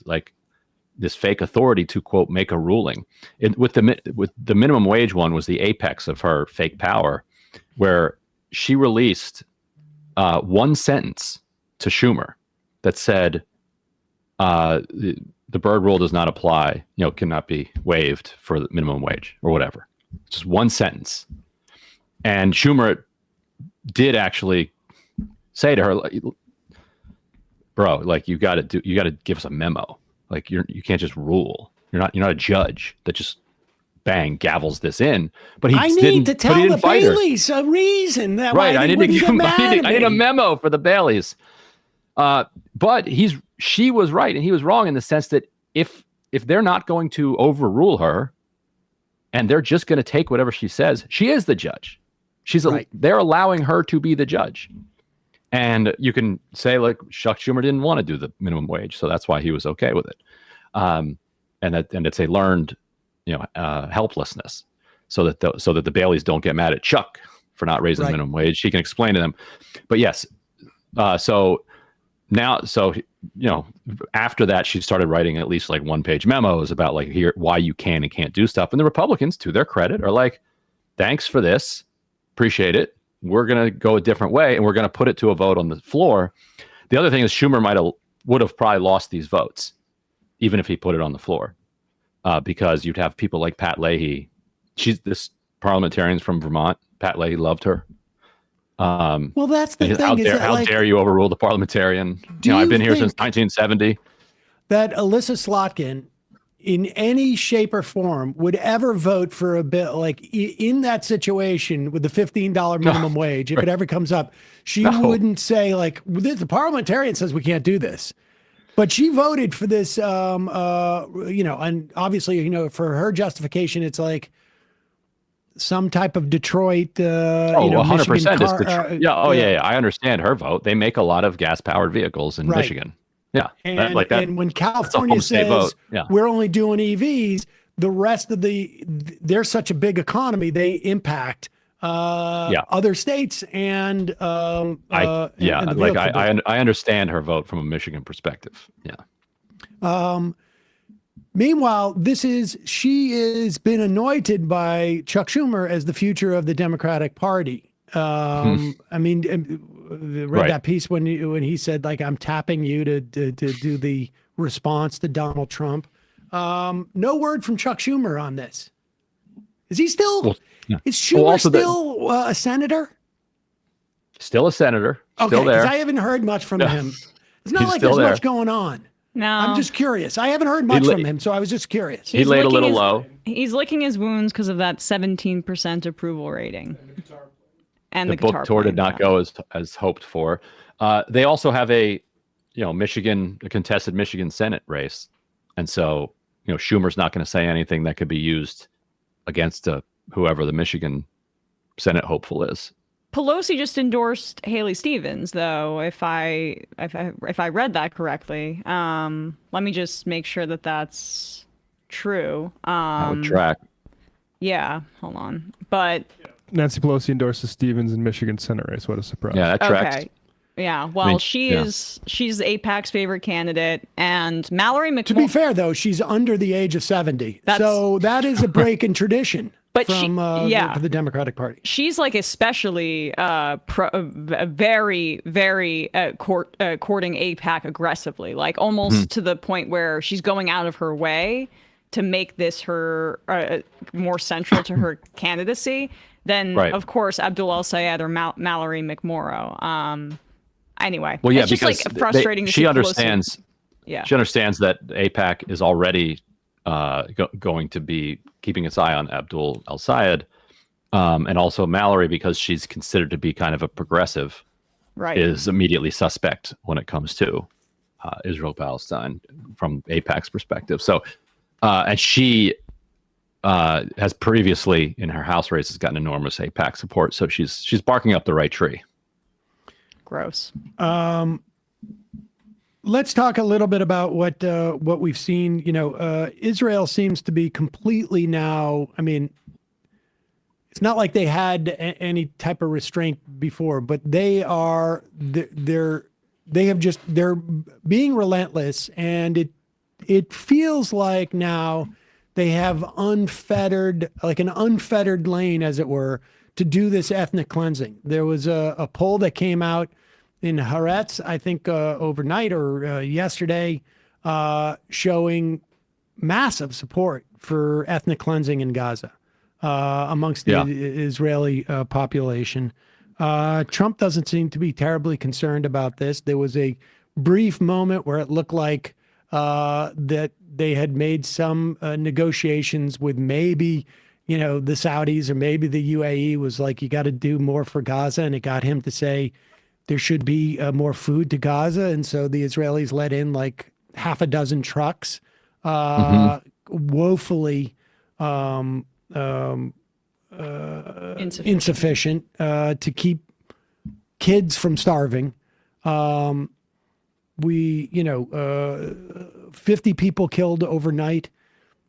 fake authority to, quote, make a ruling. With the minimum wage one was the apex of her fake power, where she released one sentence to Schumer that said, the Byrd rule does not apply, cannot be waived for the minimum wage or whatever. Just one sentence. And Schumer did actually say to her, bro, like, you got to give us a memo. Like, you can't just rule. You're not a judge that just bang gavels this in. But I need to tell the Baileys a reason that right. I need a memo for the Baileys. But she was right and he was wrong in the sense that if they're not going to overrule her and they're just going to take whatever she says, she is the judge. They're allowing her to be the judge. And you can say, like, Chuck Schumer didn't want to do the minimum wage, so that's why he was okay with it. And it's a learned, helplessness, so that the Baileys don't get mad at Chuck for not raising the minimum wage. She can explain to them. But yes, so after that, she started writing at least like one-page memos about, like, here why you can and can't do stuff. And the Republicans, to their credit, are like, thanks for this, appreciate it. We're going to go a different way, and we're going to put it to a vote on the floor. The other thing is Schumer would have probably lost these votes, even if he put it on the floor, because you'd have people like Pat Leahy. This parliamentarian's from Vermont. Pat Leahy loved her. Well, that's the thing. How dare you overrule the parliamentarian? I've been here since 1970. That Alyssa Slotkin, in any shape or form, would ever vote for a bill like in that situation with the $15 minimum wage, if it ever comes up, she wouldn't say, like, the parliamentarian says we can't do this. But she voted for this, and obviously, for her justification, it's like some type of Detroit, 100%. I understand her vote. They make a lot of gas-powered vehicles in Michigan. Yeah, and when California says we're only doing EVs, the rest of they're such a big economy, they impact other states and I understand her vote from a Michigan perspective. Yeah. Meanwhile, she has been anointed by Chuck Schumer as the future of the Democratic Party. I mean, read that piece when he said, like, I'm tapping you to do the response to Donald Trump. No word from Chuck Schumer on this. Is he still? Is Schumer still a senator? Still a senator. Still there. I haven't heard much from him. It's not like there's much going on. No, I'm just curious. I haven't heard much from him, so I was just curious. He laid a little low. He's licking his wounds because of that 17% approval rating. And the book tour did not go as hoped for. They also have a contested Michigan Senate race, and so Schumer's not going to say anything that could be used against whoever the Michigan Senate hopeful is. Pelosi just endorsed Haley Stevens, though. If I read that correctly, let me just make sure that that's true. That would track. Yeah, hold on. But Nancy Pelosi endorses Stevens in Michigan Senate race. What a surprise! Yeah, that tracks. okay. Yeah, well, she's AIPAC's favorite candidate, and Mallory McMorrow. To be fair, though, she's under the age of 70, so that is a break in tradition. But from the Democratic Party, she's like especially very, very courting AIPAC aggressively, like almost to the point where she's going out of her way to make this her more central to her candidacy than, of course, Abdul El-Sayed or Mallory McMorrow. Anyway, well, yeah, it's just because like frustrating. She understands. Yeah, she understands that AIPAC is already going to be keeping its eye on Abdul El-Sayed, and also Mallory, because she's considered to be kind of a progressive, is immediately suspect when it comes to Israel-Palestine from AIPAC's perspective. So, and she has previously in her House races gotten enormous AIPAC support. So she's barking up the right tree. Gross. Let's talk a little bit about what we've seen. Israel seems to be completely now. I mean, it's not like they had any type of restraint before, but they're being relentless, and it feels like now they have an unfettered lane, as it were, to do this ethnic cleansing. There was a poll that came out in Haaretz, I think overnight or yesterday, showing massive support for ethnic cleansing in Gaza amongst the Israeli population. Trump doesn't seem to be terribly concerned about this. There was a brief moment where it looked like that they had made some negotiations with maybe, the Saudis or maybe the UAE was like, you got to do more for Gaza. And it got him to say, there should be more food to Gaza. And so the Israelis let in like half a dozen trucks, woefully insufficient to keep kids from starving. 50 people killed overnight.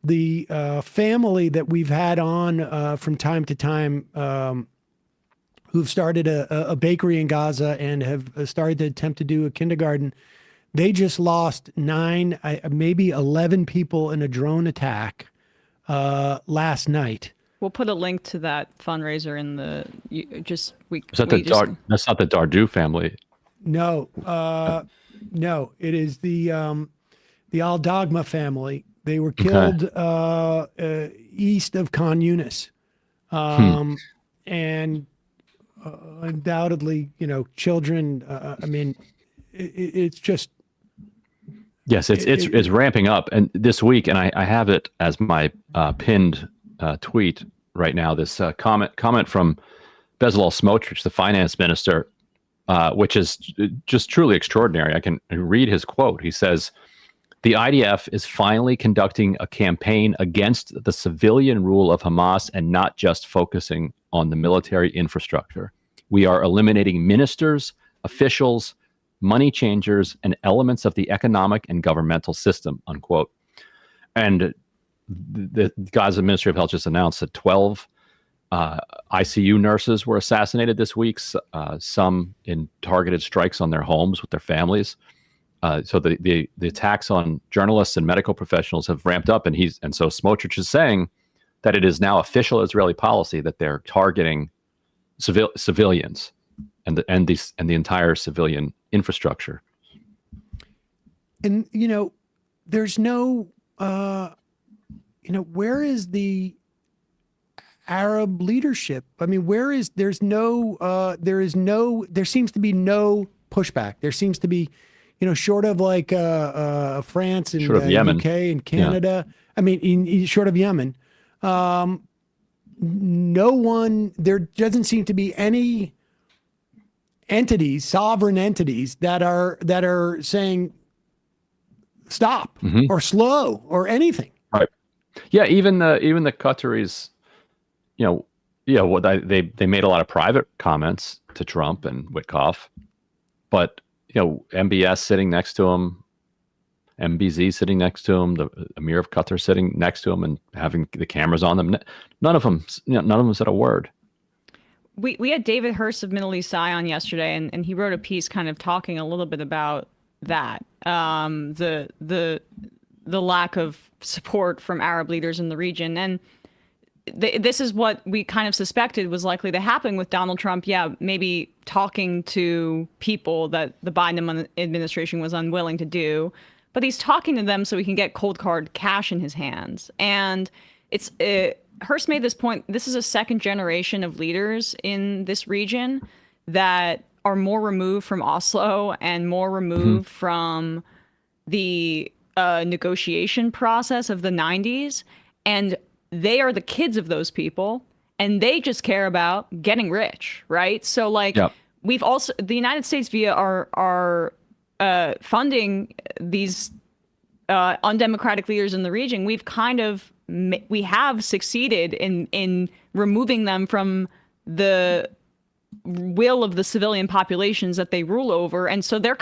The family that we've had on from time to time, who've started a bakery in Gaza and have started to attempt to do a kindergarten. They just lost 9, maybe 11 people in a drone attack last night. We'll put a link to that fundraiser in the that's not the Dardu family. No, no, it is the Al Dagma family. They were killed east of Khan Yunis, and undoubtedly, children. I mean, it's just. Yes, it's ramping up, and this week, and I have it as my pinned tweet right now. This comment from Bezalel Smotrich, the finance minister, which is just truly extraordinary. I can read his quote. He says, "The IDF is finally conducting a campaign against the civilian rule of Hamas and not just focusing on the military infrastructure. We are eliminating ministers, officials, money changers, and elements of the economic and governmental system," unquote. And the Gaza Ministry of Health just announced that 12 ICU nurses were assassinated this week, some in targeted strikes on their homes with their families. So the attacks on journalists and medical professionals have ramped up, and so Smotrich is saying that it is now official Israeli policy that they're targeting civilians and the entire civilian infrastructure. And there's no where is the Arab leadership? I mean, there seems to be no pushback. There seems to be, short of like France and UK and Canada. Yeah. I mean, short of Yemen, no one. There doesn't seem to be any sovereign entities that are saying stop or slow or anything. Right. Yeah. Even the Qataris, Yeah, well, they made a lot of private comments to Trump and Witkoff, but MBS sitting next to him, MBZ sitting next to him, the Emir of Qatar sitting next to him, and having the cameras on them. None of them said a word. We had David Hurst of Middle East Eye on yesterday, and he wrote a piece kind of talking a little bit about that, the lack of support from Arab leaders in the region. And this is what we kind of suspected was likely to happen with Donald Trump. Yeah, maybe talking to people that the Biden administration was unwilling to do, but he's talking to them so he can get cold card cash in his hands. And Hurst made this point. This is a second generation of leaders in this region that are more removed from Oslo and more removed from the negotiation process of the 90s. And they are the kids of those people, and they just care about getting rich, right? So we've also, the United States via our funding these undemocratic leaders in the region, we have succeeded in removing them from the will of the civilian populations that they rule over. And so they're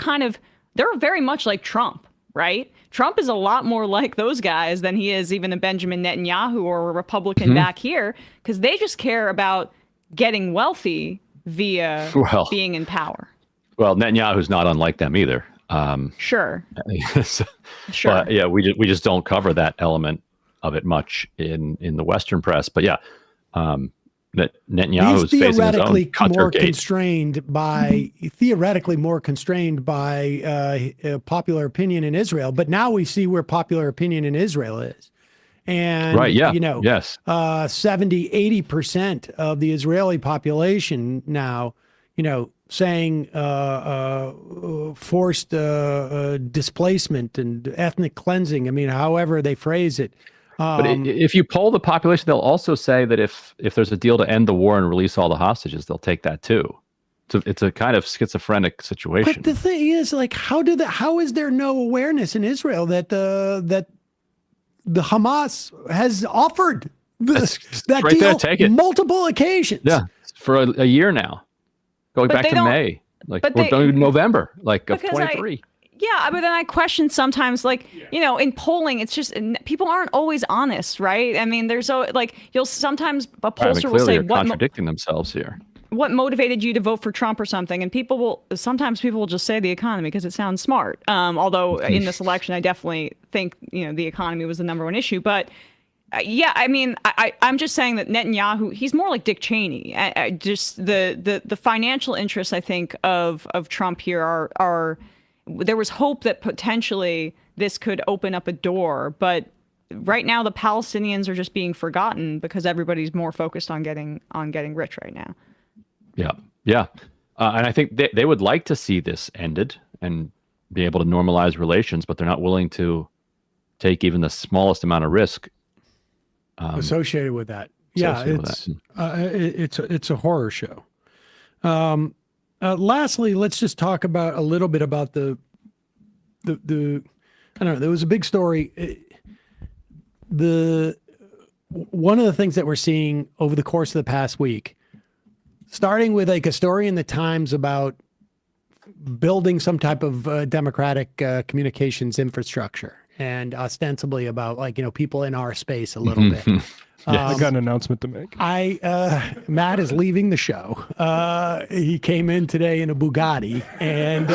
very much like Trump, right? Trump is a lot more like those guys than he is even a Benjamin Netanyahu or a Republican back here, because they just care about getting wealthy via being in power. Well, Netanyahu's not unlike them either. Sure. Sure. But yeah, we just don't cover that element of it much in the Western press. But yeah, Netanyahu is facing his own theoretically more constrained by popular opinion in Israel. But now we see where popular opinion in Israel is. And, 70-80% of the Israeli population now, saying forced displacement and ethnic cleansing. I mean, however they phrase it. But if you poll the population, they'll also say that if there's a deal to end the war and release all the hostages, they'll take that too. So it's a kind of schizophrenic situation. But the thing is, how is there no awareness in Israel that the Hamas has offered that right deal there, take it. Multiple occasions? Yeah, for a year now, going back to May, November, of 23. Yeah, but then I question sometimes, in polling, it's just people aren't always honest, right? I mean, you'll sometimes a pollster will say what contradicting themselves here. What motivated you to vote for Trump or something? And sometimes people will just say the economy because it sounds smart. Although in this election, I definitely think the economy was the number one issue. But I mean, I'm just saying that Netanyahu, he's more like Dick Cheney. Just the financial interests, I think, of Trump here are. There was hope that potentially this could open up a door, but right now the Palestinians are just being forgotten because everybody's more focused on getting rich right now. Yeah. And I think they would like to see this ended and be able to normalize relations, but they're not willing to take even the smallest amount of risk associated with that. It's a horror show. Lastly, let's just talk about a little bit about the I don't know, there was a big story. One of the things that we're seeing over the course of the past week, starting with a story in the Times about building some type of democratic communications infrastructure, and ostensibly about people in our space a little bit. I got an announcement to make. Matt is leaving the show. He came in today in a Bugatti, and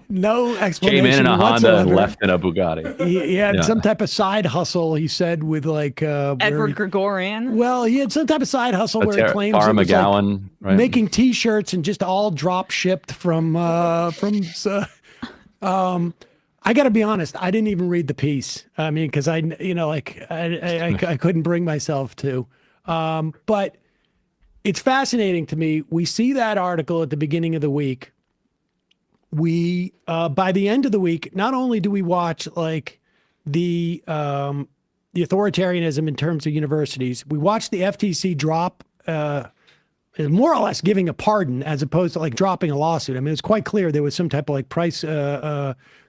no explanation. Came in a whatsoever. Honda and left in a Bugatti. He had some type of side hustle, he said, with Edward Gregorian. Well, he had some type of side hustle where he claims Tara it was McGowan, right? Making T-shirts and just all drop shipped from. I got to be honest, I didn't even read the piece. I mean, because I couldn't bring myself to. But it's fascinating to me. We see that article at the beginning of the week. We by the end of the week, not only do we watch the authoritarianism in terms of universities, we watch the FTC drop. More or less giving a pardon as opposed to dropping a lawsuit. I mean, it's quite clear there was some type of price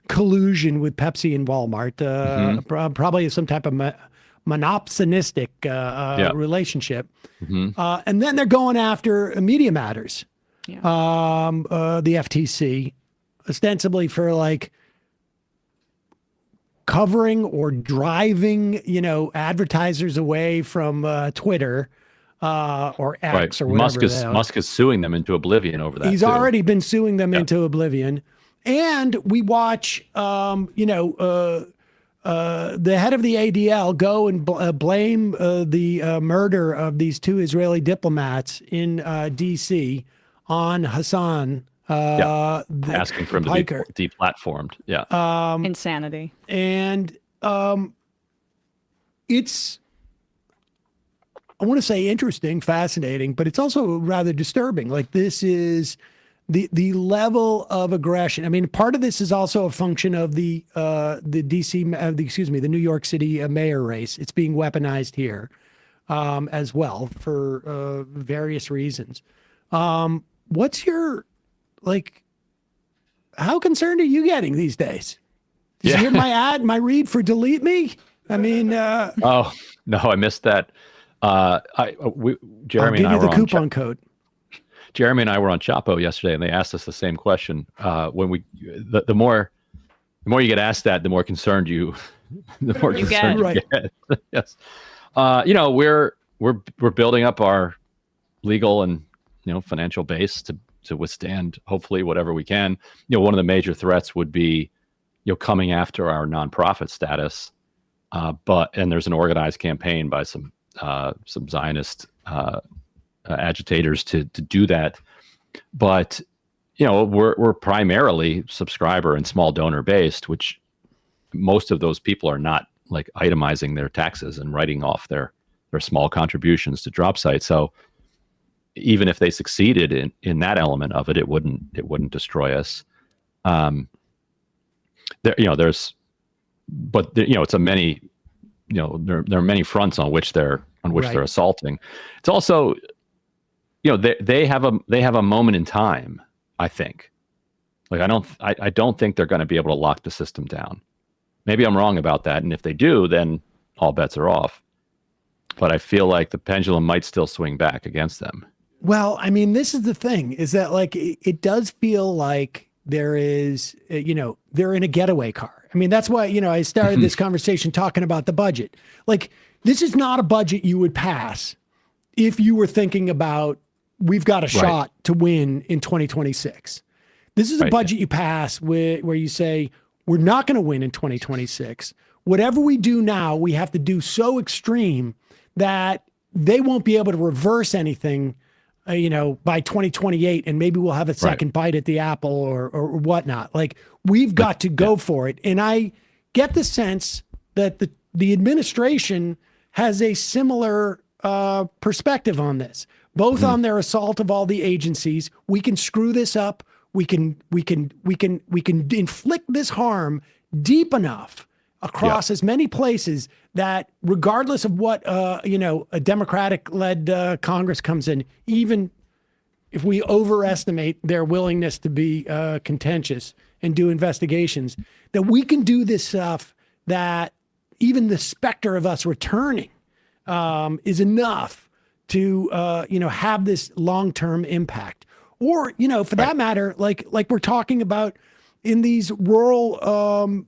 collusion with Pepsi and Walmart, probably some type of monopsonistic relationship. Mm-hmm. And then they're going after Media Matters, Yeah. the FTC, ostensibly for like covering or driving, advertisers away from Twitter or X or whatever. Musk is suing them into oblivion over that. He's too. already been suing them into oblivion. And we watch, the head of the ADL go and blame the murder of these two Israeli diplomats in D.C. on Hassan. Asking for him to be deplatformed. Yeah. Insanity. And it's, I want to say interesting, fascinating, but it's also rather disturbing. Like, this is the level of aggression. I mean, part of this is also a function of the New York City mayor race. It's being weaponized here as well for various reasons. What's your, like, how concerned are you getting these days? Did you hear my read for delete me? I mean, oh no, I missed that. Jeremy and I were the coupon code. Jeremy and I were on Chapo yesterday, and they asked us the same question. When the more you get asked that, the more concerned you get. Right. Yes. We're building up our legal and financial base to withstand hopefully whatever we can. One of the major threats would be coming after our nonprofit status. And there's an organized campaign by some Zionist agitators to do that. But we're primarily subscriber and small donor based, which most of those people are not like itemizing their taxes and writing off their small contributions to drop sites. So even if they succeeded in that element of it, it wouldn't destroy us. It's a many, there are many fronts on which they're assaulting. It's also, they have a moment in time, I think. Like, I don't think they're going to be able to lock the system down. Maybe I'm wrong about that. And if they do, then all bets are off. But I feel like the pendulum might still swing back against them. Well, I mean, this is the thing, is that like, it does feel like there is, they're in a getaway car. I mean, that's why, I started this conversation talking about the budget. Like, this is not a budget you would pass if you were thinking about, we've got a shot to win in 2026. This is a budget you pass where you say, we're not going to win in 2026. Whatever we do now, we have to do so extreme that they won't be able to reverse anything by 2028, and maybe we'll have a second bite at the apple or whatnot. Like, we've got to go for it. And I get the sense that the administration has a similar perspective on this, both on their assault of all the agencies. We can screw this up. We can inflict this harm deep enough across as many places that regardless of what, a Democratic-led Congress comes in, even if we overestimate their willingness to be contentious and do investigations, that we can do this stuff that even the specter of us returning is enough to, have this long-term impact. Or, for that matter, like we're talking about in these rural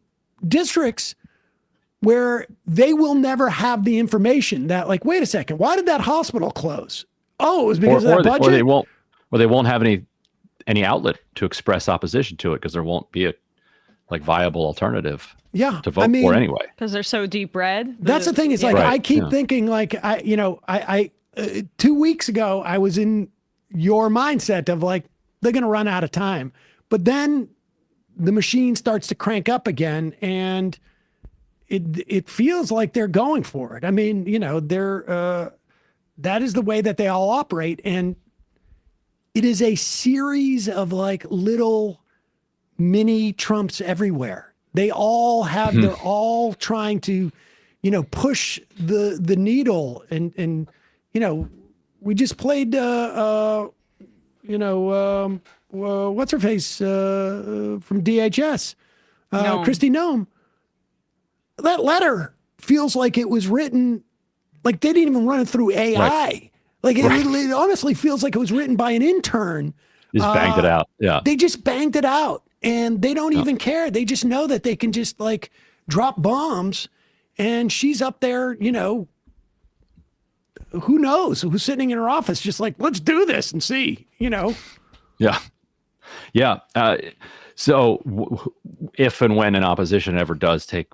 districts, where they will never have the information that, like, wait a second, why did that hospital close? Oh, it was because of that budget? Or they won't have any outlet to express opposition to it because there won't be a viable alternative to vote for anyway. Because they're so deep red. That's the thing. Is I keep thinking, like, I 2 weeks ago, I was in your mindset of like, they're going to run out of time. But then the machine starts to crank up again, and it feels like they're going for it. I mean, they're that is the way that they all operate, and it is a series of like little mini Trumps everywhere. They all have, they're all trying to, push the needle, and we just played, what's her face from DHS, Kristi Noem. That letter feels like it was written, like they didn't even run it through AI. Right. Like it honestly feels like it was written by an intern. Just banged it out. Yeah. They just banged it out, and they don't even care. They just know that they can just like drop bombs, and she's up there, you know, who knows who's sitting in her office, just like, let's do this and see, you know? Yeah. Yeah. So if and when an opposition ever does take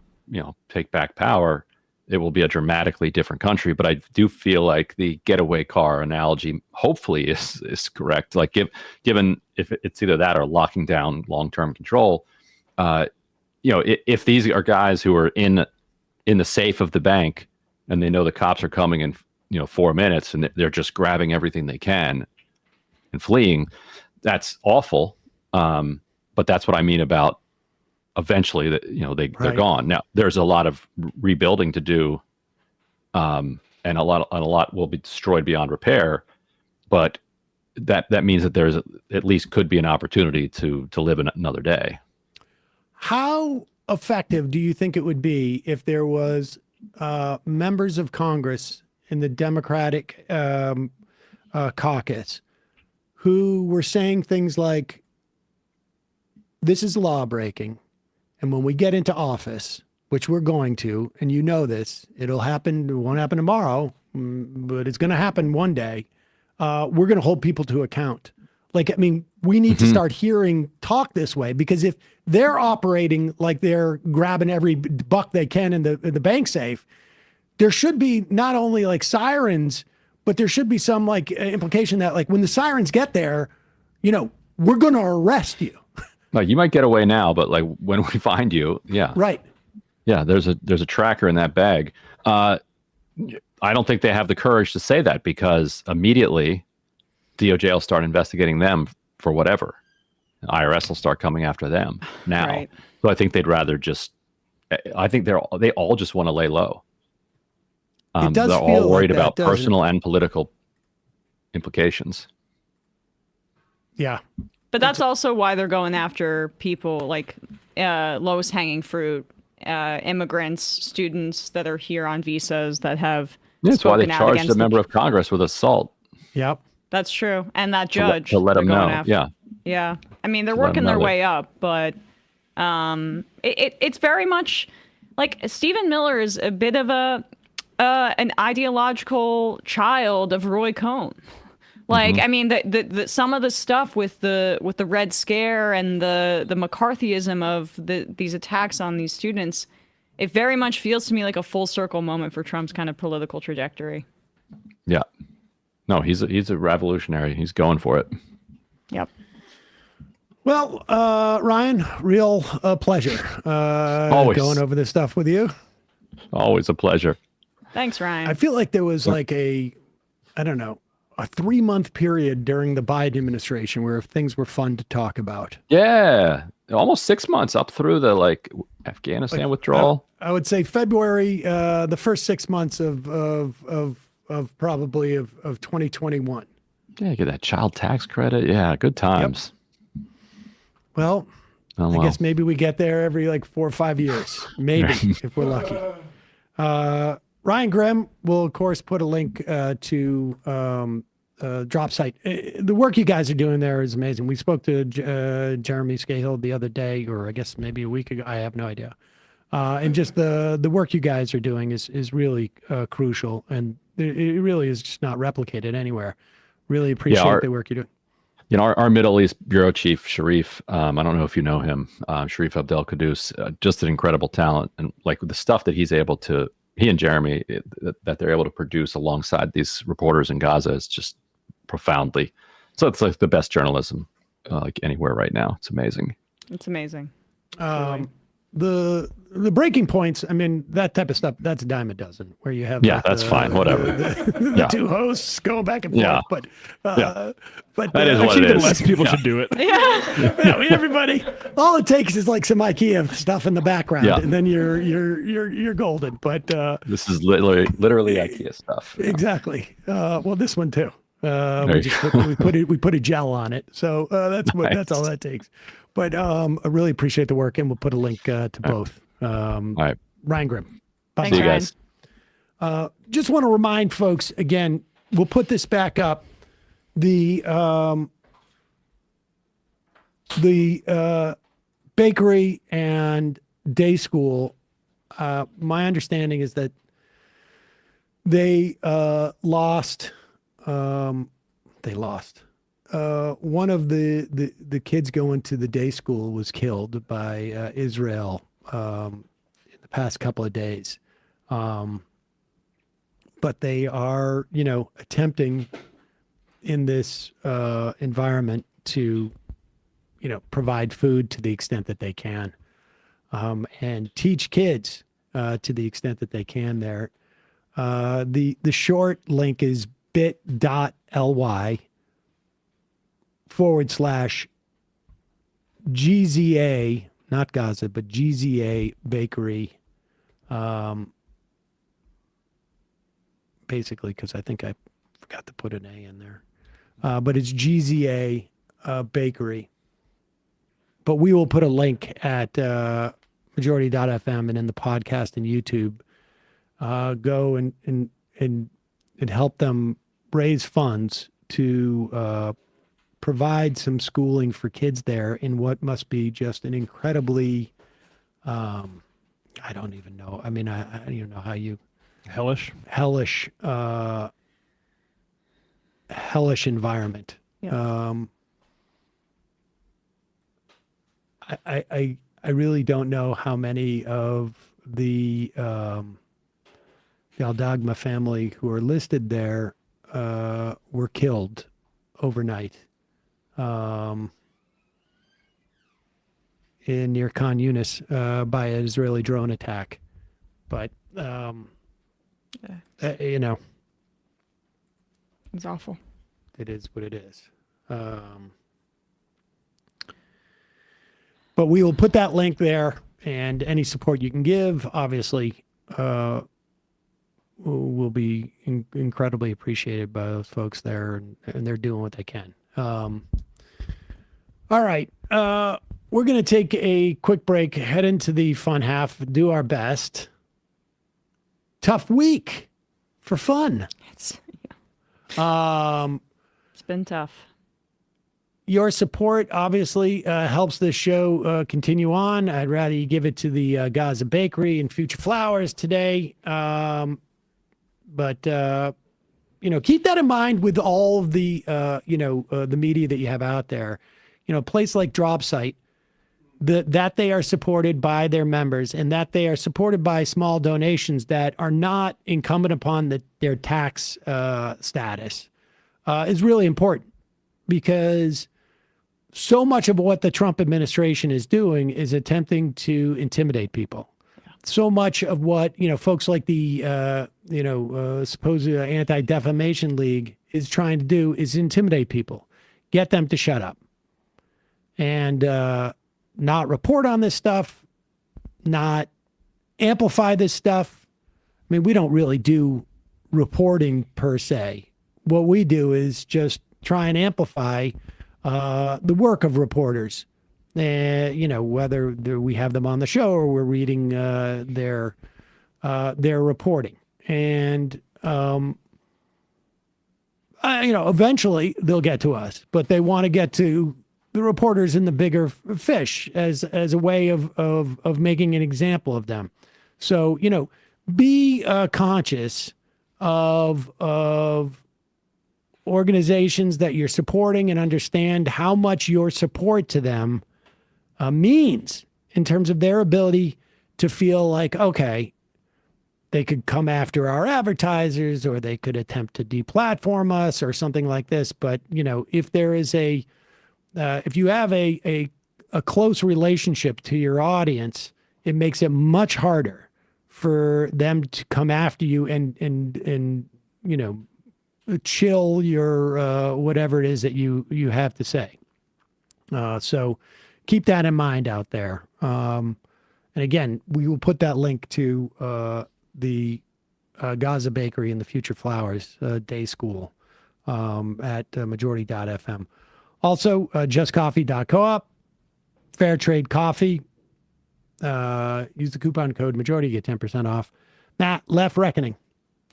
back power, it will be a dramatically different country. But I do feel like the getaway car analogy hopefully is correct. Like given if it's either that or locking down long-term control, if these are guys who are in the safe of the bank and they know the cops are coming in 4 minutes and they're just grabbing everything they can and fleeing, that's awful. But that's what I mean about eventually that they're gone. Now there's a lot of rebuilding to do, and a lot will be destroyed beyond repair. But that means that there's at least could be an opportunity to live another day. How effective do you think it would be if there was members of Congress in the Democratic caucus who were saying things like, "This is law breaking. And when we get into office, which we're going to, and you know this, it'll happen, it won't happen tomorrow, but it's going to happen one day. We're going to hold people to account." Like, I mean, we need to start hearing talk this way, because if they're operating like they're grabbing every buck they can in the bank safe, there should be not only like sirens, but there should be some like implication that like when the sirens get there, we're going to arrest you. Like, you might get away now, but like when we find you, yeah. Right. Yeah, there's a tracker in that bag. I don't think they have the courage to say that, because immediately DOJ will start investigating them for whatever. IRS will start coming after them now. Right. So I think they'd rather I think they all just want to lay low. They're all worried about personal and political implications. Yeah. But that's also why they're going after people like lowest hanging fruit, immigrants, students that are here on visas that have. That's why they charged a member of Congress with assault. Yep. That's true. And that judge. To let them know. After. Yeah. Yeah. I mean, they're working their way up, but it's very much like Stephen Miller is a bit of an ideological child of Roy Cohn. Like, I mean, the some of the stuff with the Red Scare and the McCarthyism of these attacks on these students, it very much feels to me like a full circle moment for Trump's kind of political trajectory. Yeah. No, he's a revolutionary. He's going for it. Yep. Well, Ryan, real pleasure Always going over this stuff with you. Always a pleasure. Thanks, Ryan. I feel like there was like a 3-month period during the Biden administration where things were fun to talk about. Yeah, almost 6 months up through the Afghanistan withdrawal. I would say February, the first 6 months of 2021. Yeah, get that child tax credit. Yeah, good times. Yep. Well, I guess maybe we get there every 4 or 5 years, maybe if we're lucky. Ryan Grimm will, of course, put a link to Drop Site. The work you guys are doing there is amazing. We spoke to Jeremy Scahill the other day, or I guess maybe a week ago. I have no idea. And just the work you guys are doing is really crucial, and it really is just not replicated anywhere. Really appreciate the work you're doing. Our Middle East bureau chief, Sharif, I don't know if you know him, Sharif Abdel Qaddus, just an incredible talent. And the stuff that he and Jeremy, that they're able to produce alongside these reporters in Gaza is just profoundly. So it's like the best journalism anywhere right now. It's amazing. It's amazing. The breaking points, I mean, that type of stuff, that's a dime a dozen, where you have that's fine, whatever. The two hosts going back and forth, but that is what it is. Less people should do it. Everybody, all it takes is some IKEA stuff in the background, and then you're golden. But this is literally IKEA stuff. Exactly. Well, this one too. We put a gel on it, so that's all that takes. But I really appreciate the work, and we'll put a link to both. All right. Ryan Grimm. Thanks, See you Ryan. guys. Just want to remind folks again, we'll put this back up. The bakery and day school, my understanding is that they lost one of the kids going to the day school was killed by Israel in the past couple of days. But they are, attempting in this environment to, provide food to the extent that they can, and teach kids to the extent that they can there. The short link is bit.ly/GZA, not Gaza, but GZA Bakery. Basically, because I think I forgot to put an A in there. But it's GZA Bakery. But we will put a link at majority.fm and in the podcast and YouTube. Go and help them raise funds to provide some schooling for kids there in what must be just an incredibly, I don't even know. I mean, I don't even know how you... Hellish. hellish environment. Yeah. I really don't know how many of the Al-Dagma family who are listed there were killed overnight in near Khan Yunis by an Israeli drone attack. But It's awful. it is what it is. But we will put that link there, and any support you can give, obviously, will be incredibly appreciated by those folks there, and they're doing what they can. All right. We're going to take a quick break, head into the fun half, do our best. Tough week for fun. It's It's been tough. Your support obviously helps this show continue on. I'd rather you give it to the Gaza Bakery and Future Flowers today. But keep that in mind with all of the, the media that you have out there. A place like Dropsite, that they are supported by their members and that they are supported by small donations that are not incumbent upon their tax status is really important, because so much of what the Trump administration is doing is attempting to intimidate people. Yeah. So much of what, folks like the, supposed Anti-Defamation League is trying to do is intimidate people, get them to shut up and not report on this stuff, not amplify this stuff. I mean, we don't really do reporting per se. What we do is just try and amplify the work of reporters, whether we have them on the show or we're reading their reporting. And, eventually they'll get to us, but they want to get to the reporters in the bigger fish as a way of making an example of them. So, be conscious of organizations that you're supporting and understand how much your support to them means in terms of their ability to feel like, okay, they could come after our advertisers or they could attempt to deplatform us or something like this. But, if there is if you have a close relationship to your audience, it makes it much harder for them to come after you and chill your whatever it is that you have to say. So keep that in mind out there. And again, we will put that link to the Gaza Bakery and the Future Flowers Day School at majority.fm. Also, justcoffee.coop, fair trade coffee. Use the coupon code majority, get 10% off. Matt, Left Reckoning.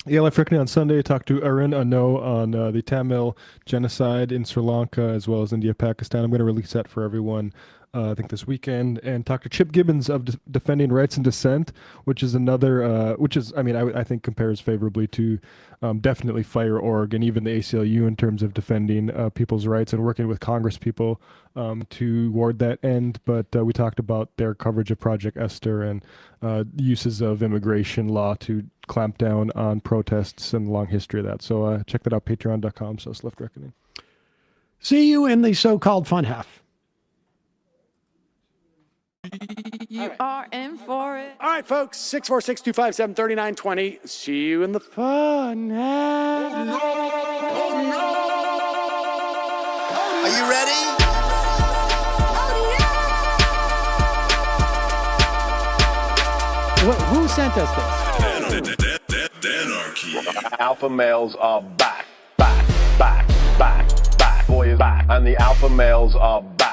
Yeah, Left Reckoning on Sunday. Talked to Arun Ano on the Tamil genocide in Sri Lanka as well as India, Pakistan. I'm going to release that for everyone, I think this weekend. And talk to Chip Gibbons of Defending Rights and Dissent, which is another, I think compares favorably to definitely FIRE.org and even the ACLU in terms of defending people's rights and working with Congress people toward that end. But we talked about their coverage of Project Esther and uses of immigration law to clamp down on protests and the long history of that. So check that out, patreon.com/Left Reckoning. See you in the so-called fun half. You are in for it. All right, folks, 646-257-3920. See you in the fun half. Are you ready? Who sent us this? Anarchy. Alpha males are back. Boy is back. And the alpha males are back.